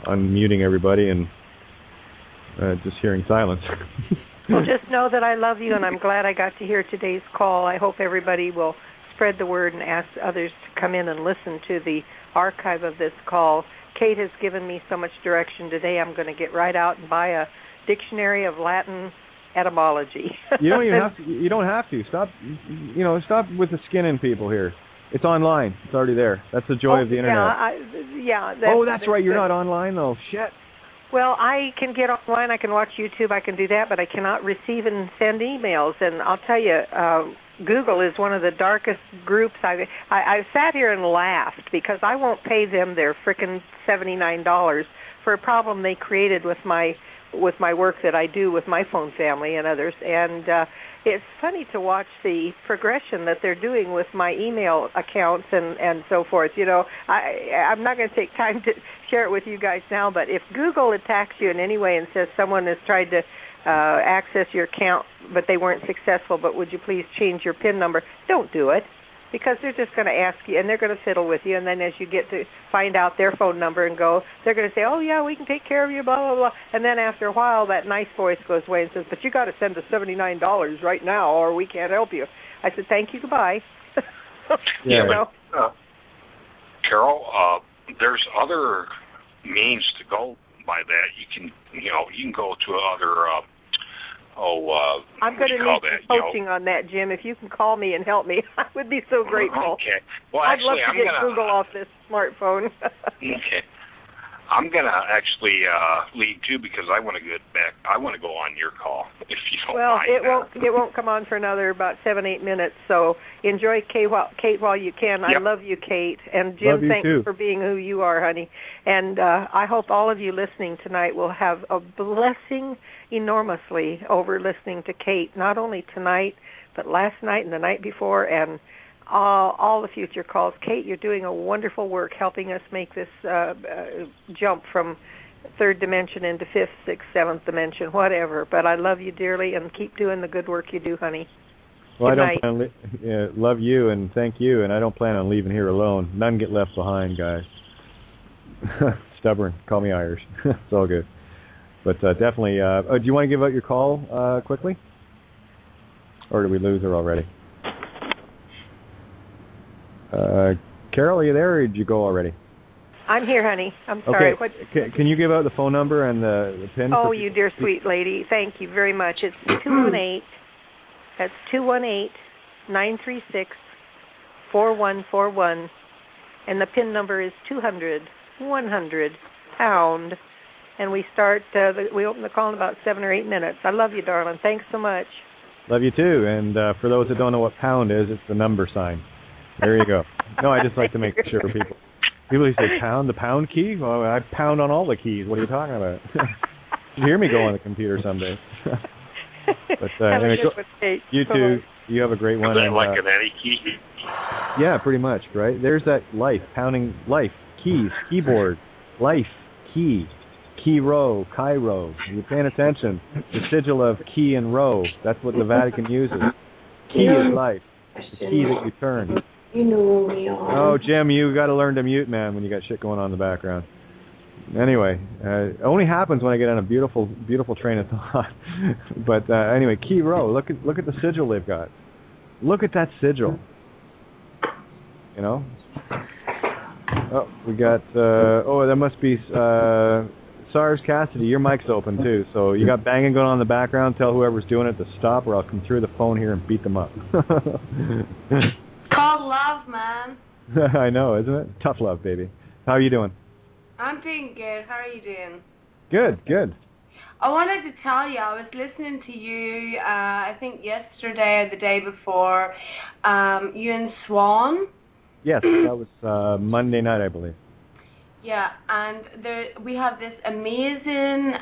unmuting everybody and just hearing silence. Well, just know that I love you, and I'm glad I got to hear today's call. I hope everybody will spread the word and ask others to come in and listen to the archive of this call. Kate has given me so much direction today. I'm going to get right out and buy a dictionary of Latin etymology. You don't even have to. You don't have to. Stop. Stop with the skinning people here. It's online. It's already there. That's the joy of the internet. That's right. You're not online though. Shit. Well, I can get online. I can watch YouTube. I can do that, but I cannot receive and send emails. And I'll tell you, Google is one of the darkest groups. I've sat here and laughed because I won't pay them their frickin' $79 for a problem they created with my work that I do with my phone family and others. And it's funny to watch the progression that they're doing with my email accounts and so forth. I'm not going to take time to share it with you guys now, but if Google attacks you in any way and says someone has tried to access your account but they weren't successful, but would you please change your PIN number, don't do it. Because they're just going to ask you, and they're going to fiddle with you, and then as you get to find out their phone number and go, they're going to say, oh, yeah, we can take care of you, blah, blah, blah. And then after a while, that nice voice goes away and says, but you got to send us $79 right now, or we can't help you. I said, thank you, goodbye. Carol, there's other means to go by that. You can go to other... I'm going to need some coaching on that, Jim. If you can call me and help me, I would be so grateful. Okay. Well, I'd love to get Google off this smartphone. Okay. I'm going to actually leave too because I want to get back. I want to go on your call if you don't mind. Well, it won't come on for another about 7-8 minutes. So enjoy Kate while you can. Yep. I love you, Kate, and Jim. Thanks for being who you are, honey. And I hope all of you listening tonight will have a blessing enormously over listening to Kate. Not only tonight, but last night and the night before, and all the future calls. Kate, you're doing a wonderful work helping us make this jump from third dimension into fifth, sixth, seventh dimension, whatever. But I love you dearly, and keep doing the good work you do, honey. Well, I don't love you and thank you, and I don't plan on leaving here alone. None get left behind, guys. Stubborn. Call me Irish. It's all good. But definitely, do you want to give out your call quickly? Or did we lose her already? Carol, are you there, or did you go already? I'm here, honey. I'm sorry. Okay. Can you give out the phone number and the PIN? Oh, you dear sweet lady. Thank you very much. It's 218. That's 218-936-4141. And the PIN number is 200, 100, pound. And we we open the call in about 7 or 8 minutes. I love you, darling. Thanks so much. Love you, too. And for those that don't know what pound is, it's the number sign. There you go. No, I just like to make sure people say pound, the pound key? Well, I pound on all the keys. What are you talking about? You hear me go on the computer someday. But anyway, you too. You have a great one. Is that like an Eddie key? Yeah, pretty much, right? There's that life, pounding life, keys, keyboard, life, key, key row, Cairo. You're paying attention. The sigil of key and row. That's what the Vatican uses. Key is life. The key that you turn. You know where we are. Oh, Jim, you got to learn to mute, man, when you got shit going on in the background. Anyway, it only happens when I get on a beautiful, beautiful train of thought. But anyway, Key Row. Look at the sigil they've got. Look at that sigil. You know. Oh, we got. That must be SARS Cassidy. Your mic's open too, so you got banging going on in the background. Tell whoever's doing it to stop, or I'll come through the phone here and beat them up. Called love, man. I know, isn't it? Tough love, baby. How are you doing? I'm doing good. How are you doing? Good. I wanted to tell you, I was listening to you, I think yesterday or the day before, you and Swan. Yes, that was Monday night, I believe. Yeah, and we have this amazing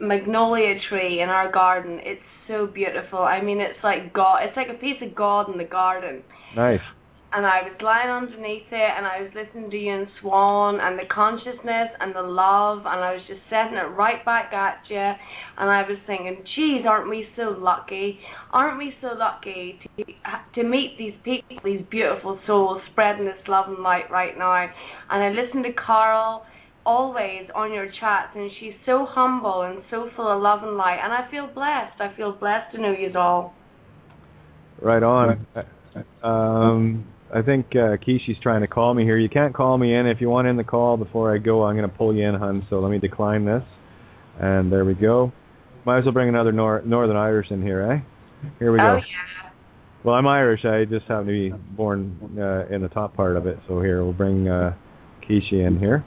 magnolia tree in our garden. It's so beautiful. I mean, it's like God. It's like a piece of God in the garden. Nice. and I was lying underneath it, and I was listening to you and Swan, and the consciousness and the love, and I was just setting it right back at you, and I was thinking, geez, aren't we so lucky? Aren't we so lucky to meet these people, these beautiful souls spreading this love and light right now? And I listened to Carol always on your chats, and she's so humble and so full of love and light, and I feel blessed. I feel blessed to know you all. Right on. I think Keishi's trying to call me here. You can't call me in. If you want in the call before I go, I'm going to pull you in, hun, so let me decline this. And there we go. Might as well bring another Northern Irish in here, eh? Here we go. Oh, yeah. Well, I'm Irish. I just happen to be born in the top part of it. So here, we'll bring Kishi in here.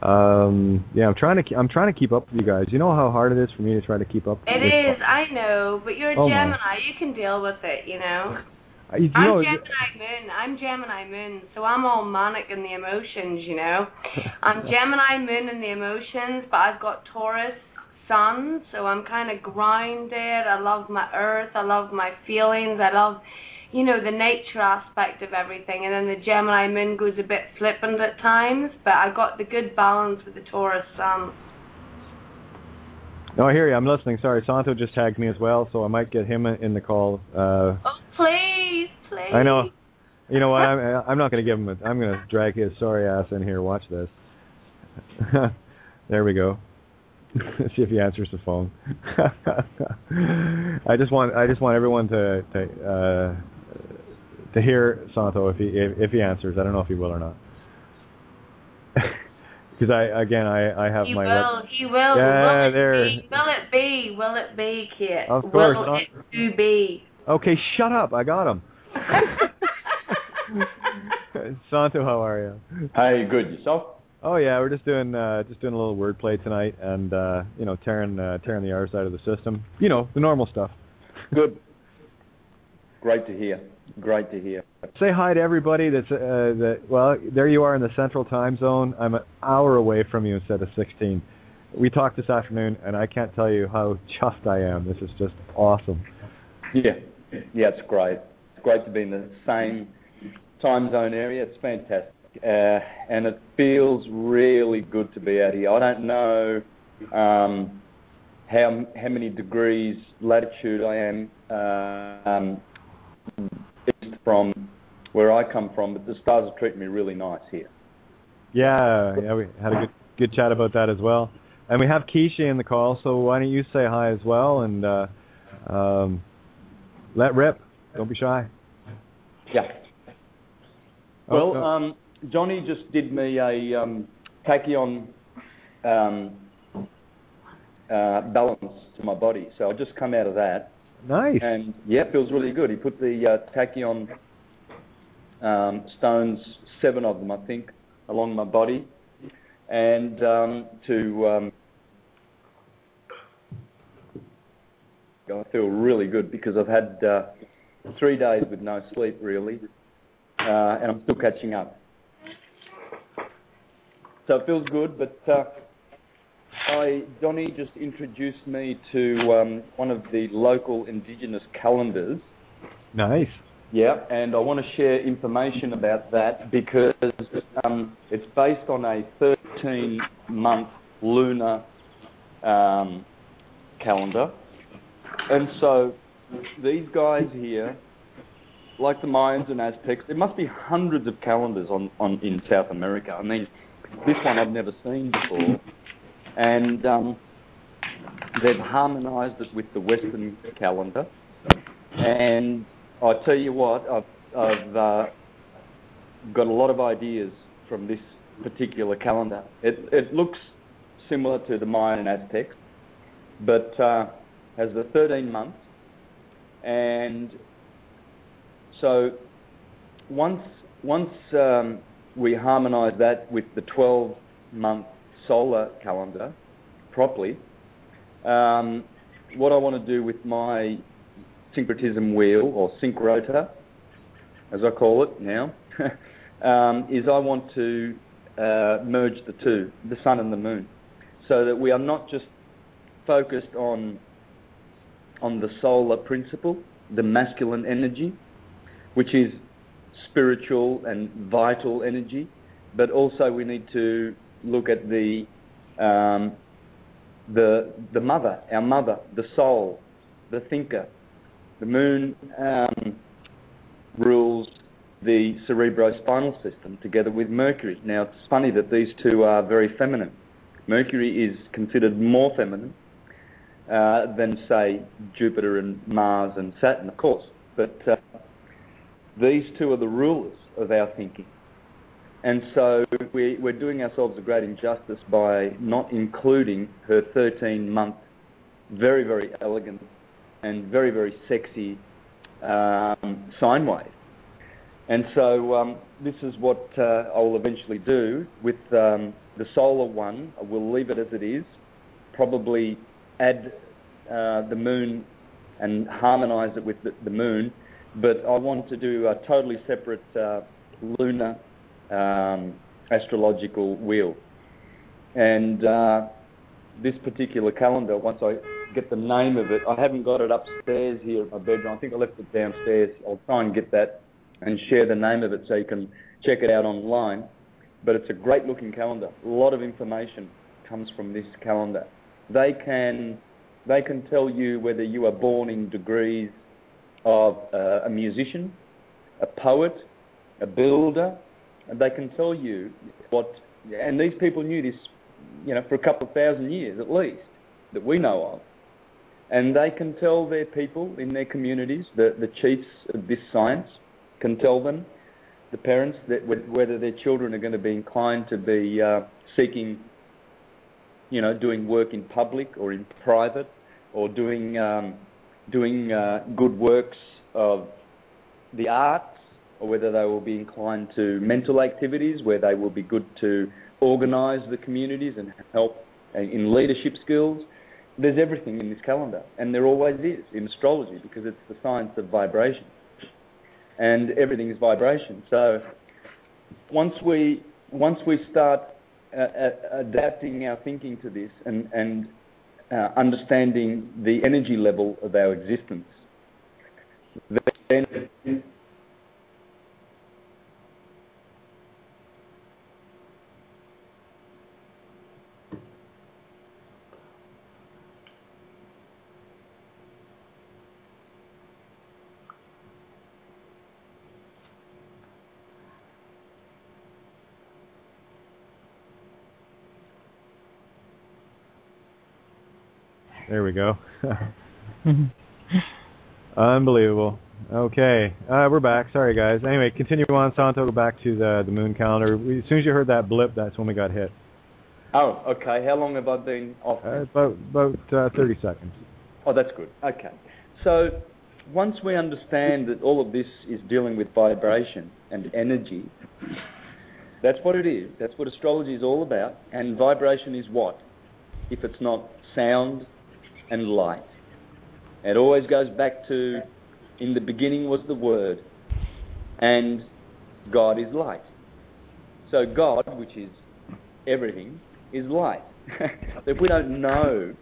Yeah, I'm trying to keep up with you guys. You know how hard it is for me to try to keep up with It is, I know, but you're a Gemini. My. You can deal with it, you know. You know, I'm Gemini Moon, so I'm all manic in the emotions, you know. I'm Gemini Moon in the emotions, but I've got Taurus Sun, so I'm kind of grounded. I love my earth. I love my feelings. I love, you know, the nature aspect of everything. And then the Gemini Moon goes a bit flippant at times, but I've got the good balance with the Taurus Sun. No, I hear you. I'm listening. Sorry, Santo just tagged me as well, so I might get him in the call. Oh, please. I know. You know what? I'm not going to give him I'm going to drag his sorry ass in here. Watch this. There we go. See if he answers the phone. I just want everyone to hear Santo if he answers. I don't know if he will or not. Because I have he my. He will. Yeah, Will it be, Kit? Of course. Will it to be? Okay, shut up. I got him. Santo, how are you? Hey, good. Yourself? Oh yeah, we're just doing a little wordplay tonight, and you know, tearing the R side of the system. You know, the normal stuff. Good. Great to hear. Great to hear. Say hi to everybody that's well, there you are in the Central Time Zone. I'm an hour away from you instead of 16. We talked this afternoon, and I can't tell you how chuffed I am. This is just awesome. Yeah, it's great. It's great to be in the same time zone area. It's fantastic. And it feels really good to be out here. I don't know how many degrees latitude I am east from where I come from, but the stars are treating me really nice here. Yeah, we had a good chat about that as well. And we have Keisha in the call, so why don't you say hi as well and let rip. Don't be shy. Yeah. Well, Johnny just did me a tachyon balance to my body, so I'll just come out of that. Nice. And yeah, it feels really good. He put the tachyon stones, 7 of them, I think, along my body, and I feel really good because I've had 3 days with no sleep, really, and I'm still catching up. So it feels good, but Johnny just introduced me to one of the local Indigenous calendars. Nice. Yeah, and I want to share information about that because it's based on a 13-month lunar calendar. And so these guys here, like the Mayans and Aztecs, there must be hundreds of calendars in South America. I mean, this one I've never seen before. And they've harmonized it with the Western calendar. And I tell you what, I've got a lot of ideas from this particular calendar. It looks similar to the Mayan and Aztecs, but has the 13 months. And so once we harmonize that with the 12-month solar calendar properly, what I want to do with my syncretism wheel, or sync rotor, as I call it now, is I want to merge the two, the sun and the moon, so that we are not just focused on the solar principle, the masculine energy, which is spiritual and vital energy, but also we need to look at the mother, our mother, the soul, the thinker. The moon rules the cerebrospinal system together with Mercury. Now, it's funny that these two are very feminine. Mercury is considered more feminine than, say, Jupiter and Mars and Saturn, of course. But these two are the rulers of our thinking. And so we're doing ourselves a great injustice by not including her 13-month, very, very elegant and very, very sexy sine wave. And so this is what I will eventually do with the solar one. I will leave it as it is, probably add the moon and harmonise it with the moon, but I want to do a totally separate lunar astrological wheel. And this particular calendar, once I get the name of it, I haven't got it upstairs here at my bedroom. I think I left it downstairs. I'll try and get that and share the name of it so you can check it out online. But it's a great looking calendar. A lot of information comes from this calendar. They can tell you whether you are born in degrees of a musician, a poet, a builder, and they can tell you what, and these people knew this, for a couple of thousand years at least, that we know of. And they can tell their people in their communities, the chiefs of this science can tell them, the parents, that whether their children are going to be inclined to be seeking, doing work in public or in private, or doing good works of the arts, or whether they will be inclined to mental activities, where they will be good to organise the communities and help in leadership skills. There's everything in this calendar, and there always is in astrology, because it's the science of vibration, and everything is vibration. So once we start adapting our thinking to this and understanding the energy level of our existence, then there we go. Unbelievable. Okay, we're back. Sorry, guys. Anyway, continue on, Santo. Go back to the moon calendar. As soon as you heard that blip, that's when we got hit. Oh, okay. How long have I been off? About 30 seconds. Oh, that's good. Okay. So once we understand that all of this is dealing with vibration and energy, that's what it is. That's what astrology is all about. And vibration is what? If it's not sound and light. It always goes back to, in the beginning was the Word, and God is light. So God, which is everything, is light. If we don't know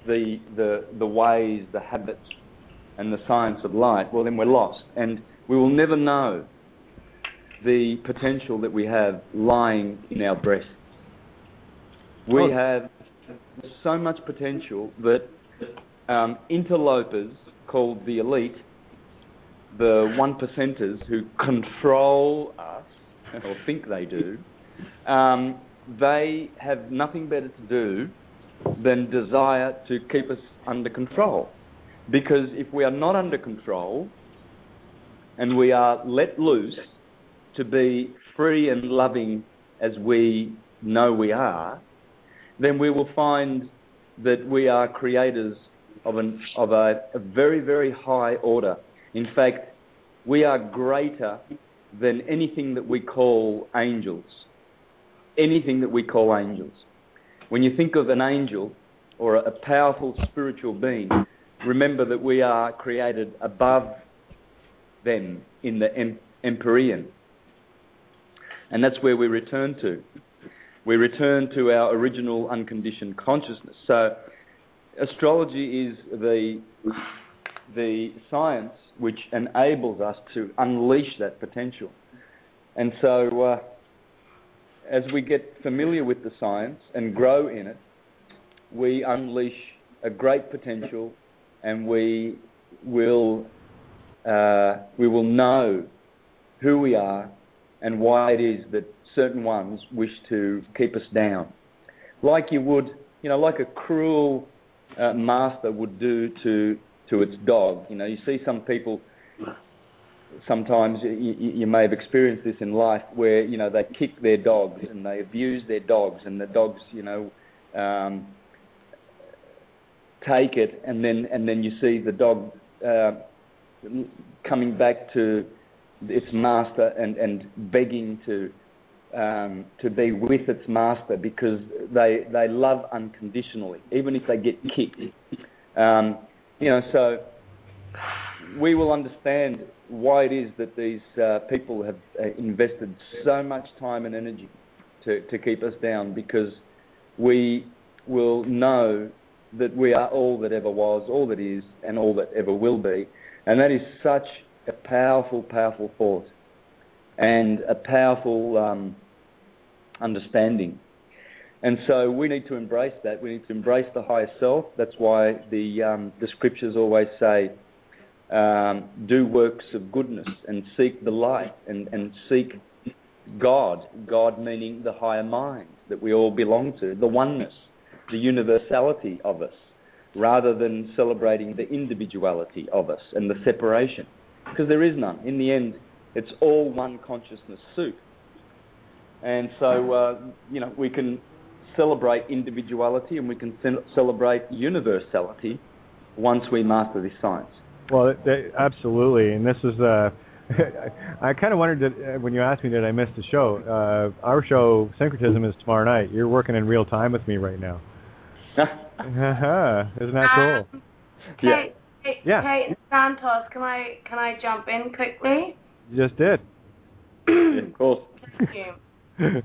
the ways, the habits, and the science of light, well, then we're lost, and we will never know the potential that we have lying in our breasts. We have so much potential that interlopers called the elite, the 1%ers who control us, or think they do, they have nothing better to do than desire to keep us under control. Because if we are not under control and we are let loose to be free and loving as we know we are, then we will find that we are creators of a very, very high order. In fact, we are greater than anything that we call angels. Anything that we call angels. When you think of an angel or a powerful spiritual being, remember that we are created above them in the Empyrean. And that's where we return to. We return to our original unconditioned consciousness. So astrology is the science which enables us to unleash that potential. And so as we get familiar with the science and grow in it, we unleash a great potential, and we will know who we are and why it is that certain ones wish to keep us down, like you would, like a cruel master would do to its dog. You see some people. Sometimes you may have experienced this in life, where they kick their dogs and they abuse their dogs, and the dogs take it, and then you see the dog coming back to its master and begging to be with its master, because they love unconditionally, even if they get kicked. So we will understand why it is that these people have invested so much time and energy to keep us down, because we will know that we are all that ever was, all that is, and all that ever will be. And that is such a powerful, powerful thought and a powerful understanding. And so we need to embrace that. We need to embrace the higher self. That's why the scriptures always say, do works of goodness and seek the light and seek God. God meaning the higher mind that we all belong to, the oneness, the universality of us, rather than celebrating the individuality of us and the separation, because there is none. In the end, it's all one consciousness soup. And so, we can celebrate individuality and we can celebrate universality once we master this science. Well, absolutely. And this is, I kind of wondered, when you asked me, did I miss the show? Our show, Syncretism, is tomorrow night. You're working in real time with me right now. Isn't that cool? Kate, Yeah. Kate and Santos, can I jump in quickly? You just did. Yeah, of course. Thank you.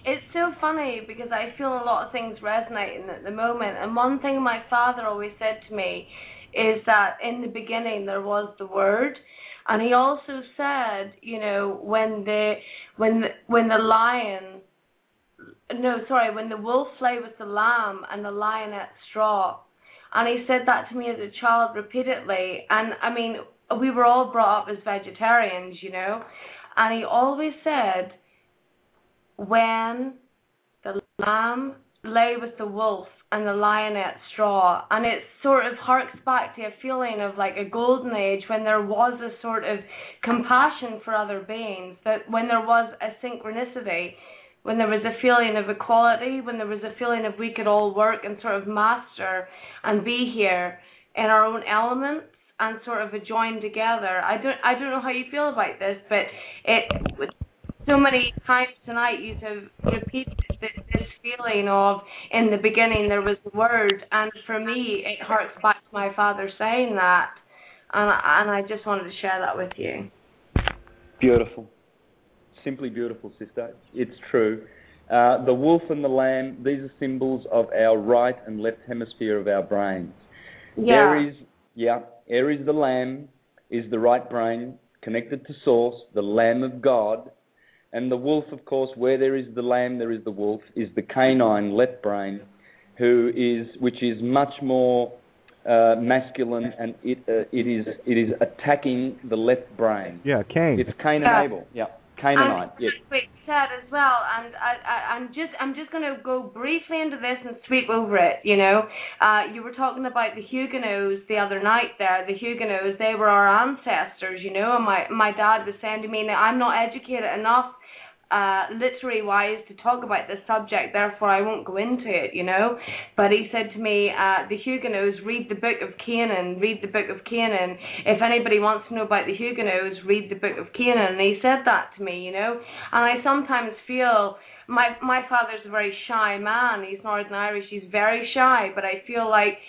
It's so funny because I feel a lot of things resonating at the moment, and one thing my father always said to me is that in the beginning there was the Word, and he also said, when the wolf lay with the lamb and the lion ate straw. And he said that to me as a child repeatedly. And I mean, we were all brought up as vegetarians, and he always said, when the lamb lay with the wolf and the lion ate straw. And it sort of harks back to a feeling of like a golden age, when there was a sort of compassion for other beings, that when there was a synchronicity, when there was a feeling of equality, when there was a feeling of we could all work and sort of master and be here in our own elements and sort of join together. I don't know how you feel about this, but so many times tonight you have repeated this feeling of, in the beginning there was the Word, and for me it harks back to my father saying that, and I just wanted to share that with you. Beautiful. Simply beautiful, sister. It's true. The wolf and the lamb, these are symbols of our right and left hemisphere of our brains. Yeah. Aries the lamb is the right brain, connected to source, the Lamb of God. And the wolf, of course, where there is the lamb, there is the wolf, is the canine left brain, which is much more masculine, and it is attacking the left brain. Yeah, Cain. It's Cain and Abel. Yeah. Canaanite, yes. Quick said as well, and I'm just going to go briefly into this and sweep over it. You were talking about the Huguenots the other night. There, the Huguenots, they were our ancestors. And my dad was saying to me, "Now, I'm not educated enough, literary wise, to talk about this subject, therefore I won't go into it, But he said to me, the Huguenots, read the Book of Canaan, If anybody wants to know about the Huguenots, read the Book of Canaan. And he said that to me, And I sometimes feel, my father's a very shy man. He's Northern Irish, he's very shy, but I feel like,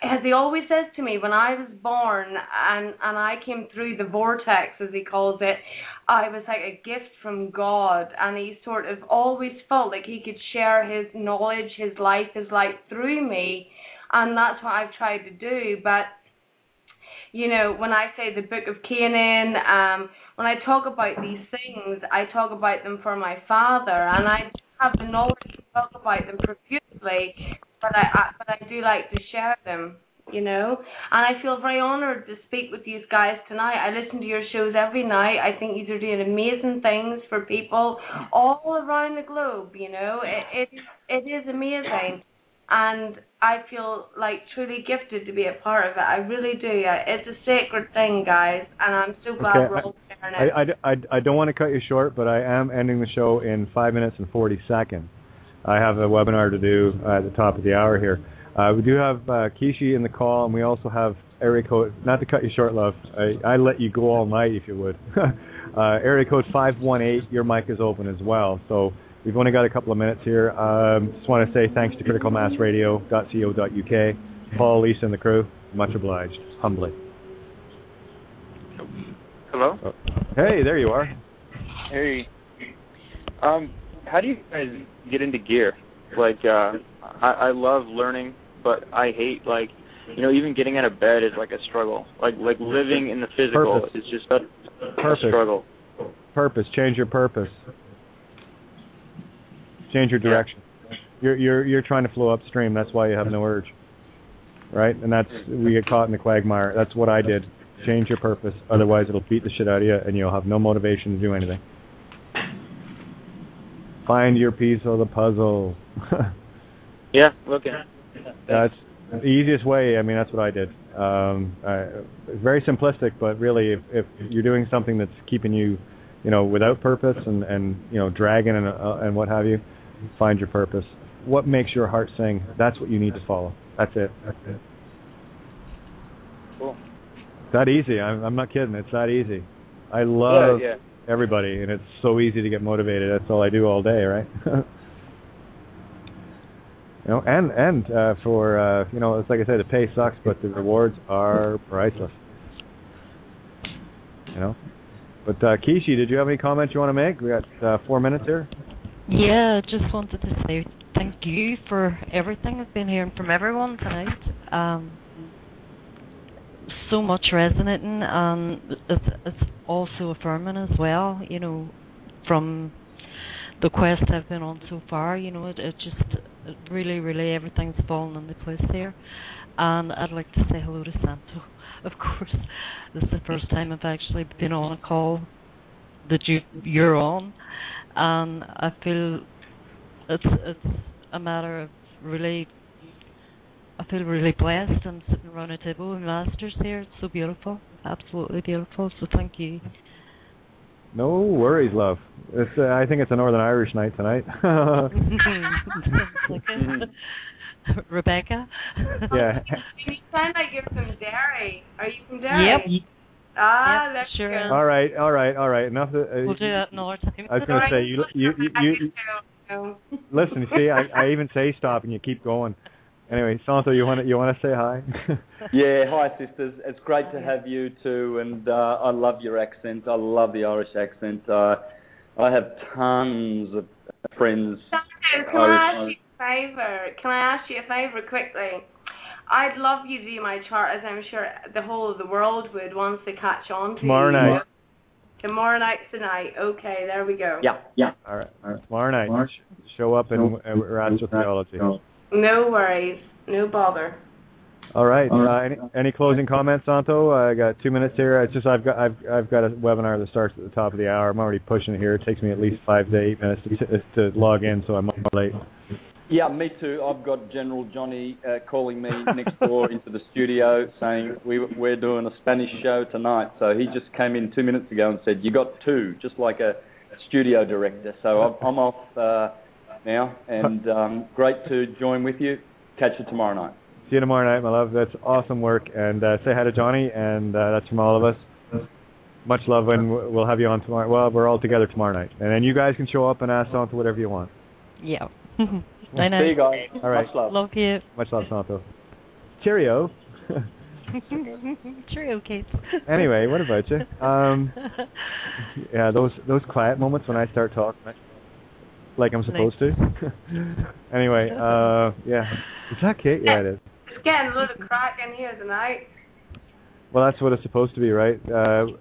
as he always says to me, when I was born and I came through the vortex, as he calls it, I was like a gift from God, and he sort of always felt like he could share his knowledge, his life through me, and that's what I've tried to do. But you know, when I say the Book of Canaan, when I talk about these things, I talk about them for my father, and I have the knowledge to talk about them profusely, but I do like to share them, you know. And I feel very honoured to speak with you guys tonight. I listen to your shows every night. I think you are doing amazing things for people all around the globe, you know. It is amazing. And I feel like truly gifted to be a part of it. I really do. It's a sacred thing, guys, and I'm so glad we're all sharing it. I don't want to cut you short, but I am ending the show in 5 minutes and 40 seconds. I have a webinar to do at the top of the hour here. We do have Kishi in the call, and we also have area code, not to cut you short, love, I let you go all night if you would. Area code 518, your mic is open as well. So we've only got a couple of minutes here. Just want to say thanks to criticalmassradio.co.uk, Paul, Lisa, and the crew. Much obliged, humbly. Hello? Oh. Hey, there you are. Hey. How do you guys get into gear? Like, I love learning, but I hate, like, you know, even getting out of bed is like a struggle. Like living in the physical is just a struggle. Purpose. Change your purpose. Change your direction. You're trying to flow upstream. That's why you have no urge, right? And we get caught in the quagmire. That's what I did. Change your purpose. Otherwise, it'll beat the shit out of you, and you'll have no motivation to do anything. Find your piece of the puzzle. Yeah, okay. That's the easiest way. I mean, that's what I did. It's very simplistic, but really, if you're doing something that's keeping you, you know, without purpose and you know, dragging and what have you, find your purpose. What makes your heart sing? That's what you need to follow. That's it. Cool. That easy. I'm not kidding. It's that easy. I love Yeah. everybody, and it's so easy to get motivated. That's all I do all day, right? You know, and for you know, it's like I said, the pay sucks, but the rewards are priceless. You know. But Kishi, did you have any comments you want to make? We got 4 minutes here. Yeah, just wanted to say thank you for everything I've been hearing from everyone tonight. So much resonating, and it's also affirming as well, you know, from the quest I've been on so far. You know, it really everything's fallen into place here. And I'd like to say hello to Santo. Of course, this is the first time I've actually been on a call that you're on, and I feel it's a matter of really. I feel really blessed. I'm sitting around a table with masters here. It's so beautiful, absolutely beautiful. So thank you. No worries, love. I think it's a Northern Irish night tonight. Rebecca? Yeah. You sound like you're from Derry. Are you from Derry? Yep. Let's sure. go. All right. Enough. We'll do that another time. I was going to say, you listen, see, I even say stop and you keep going. Anyway, Santo, you want to say hi? Yeah, hi sisters. It's great to have you too, and I love your accent. I love the Irish accent. I have tons of friends. Santo, can I ask you a favour quickly? I'd love you to do my chart, as I'm sure the whole of the world would once they catch on to Tomorrow night. Tomorrow night tonight. Okay, there we go. Yeah. All right. Tomorrow night. Show up in Radical Theology. No worries. No bother. All right. Any closing comments, Santo? I got 2 minutes here. It's just I've got a webinar that starts at the top of the hour. I'm already pushing it here. It takes me at least 5 to 8 minutes to log in, so I'm late. Yeah, me too. I've got General Johnny calling me next door into the studio saying we're doing a Spanish show tonight. So he just came in 2 minutes ago and said, you got two, just like a studio director. So I'm off now, and great to join with you. Catch you tomorrow night. See you tomorrow night, my love. That's awesome work. And say hi to Johnny, and that's from all of us. Much love, and we'll have you on tomorrow. Well, we're all together tomorrow night. And then you guys can show up and ask Santo whatever you want. Yeah. I know. See you guys. All right. Much love. Love you. Much love, Santo. Cheerio. Cheerio, Kate. Anyway, what about you? Yeah, those quiet moments when I start talking, like I'm supposed to. Anyway, yeah. Is that Kate? Yeah, it is. It's getting a little crack in here tonight. Well, that's what it's supposed to be, right?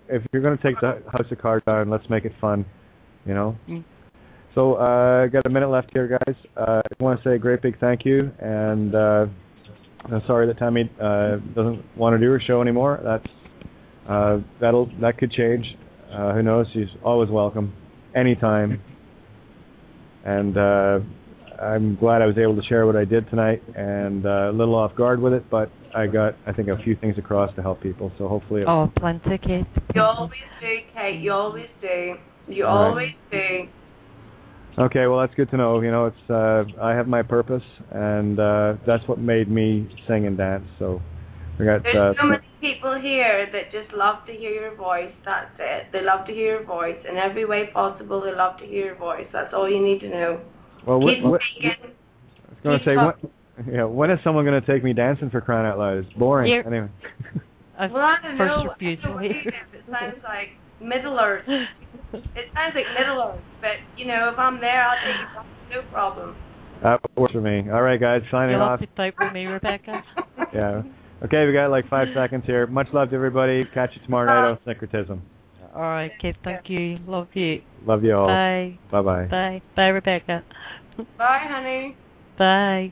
If you're going to take the House of Cards down, let's make it fun, you know? Mm. So, got a minute left here, guys. I want to say a great big thank you, and I'm sorry that Tami doesn't want to do her show anymore. That could change. Who knows? She's always welcome, anytime. And I'm glad I was able to share what I did tonight, and a little off guard with it, but I got, I think, a few things across to help people. So hopefully. Oh, plenty, Kate. You always do, Kate. You always do. You always do. Okay, well, that's good to know. You know, it's I have my purpose, and that's what made me sing and dance. So we got. There's so many people here that just love to hear your voice. That's it. They love to hear your voice in every way possible. They love to hear your voice. That's all you need to know. Well, Keep speaking. I was going to say, when is someone going to take me dancing, for crying out loud? It's boring. Here. Anyway. Well, I don't know. Refusal It sounds like Middle Earth. It sounds like Middle Earth, but you know, if I'm there, I'll take you back. No problem. That works for me. All right, guys, signing You'll off. have to type with me, Rebecca. Yeah. Okay, we got like 5 seconds here. Much love to everybody. Catch you tomorrow night on Syncretism. All right, Kate. Thank you. Love you. Love you all. Bye. Bye-bye. Bye. Bye, Rebecca. Bye, honey. Bye.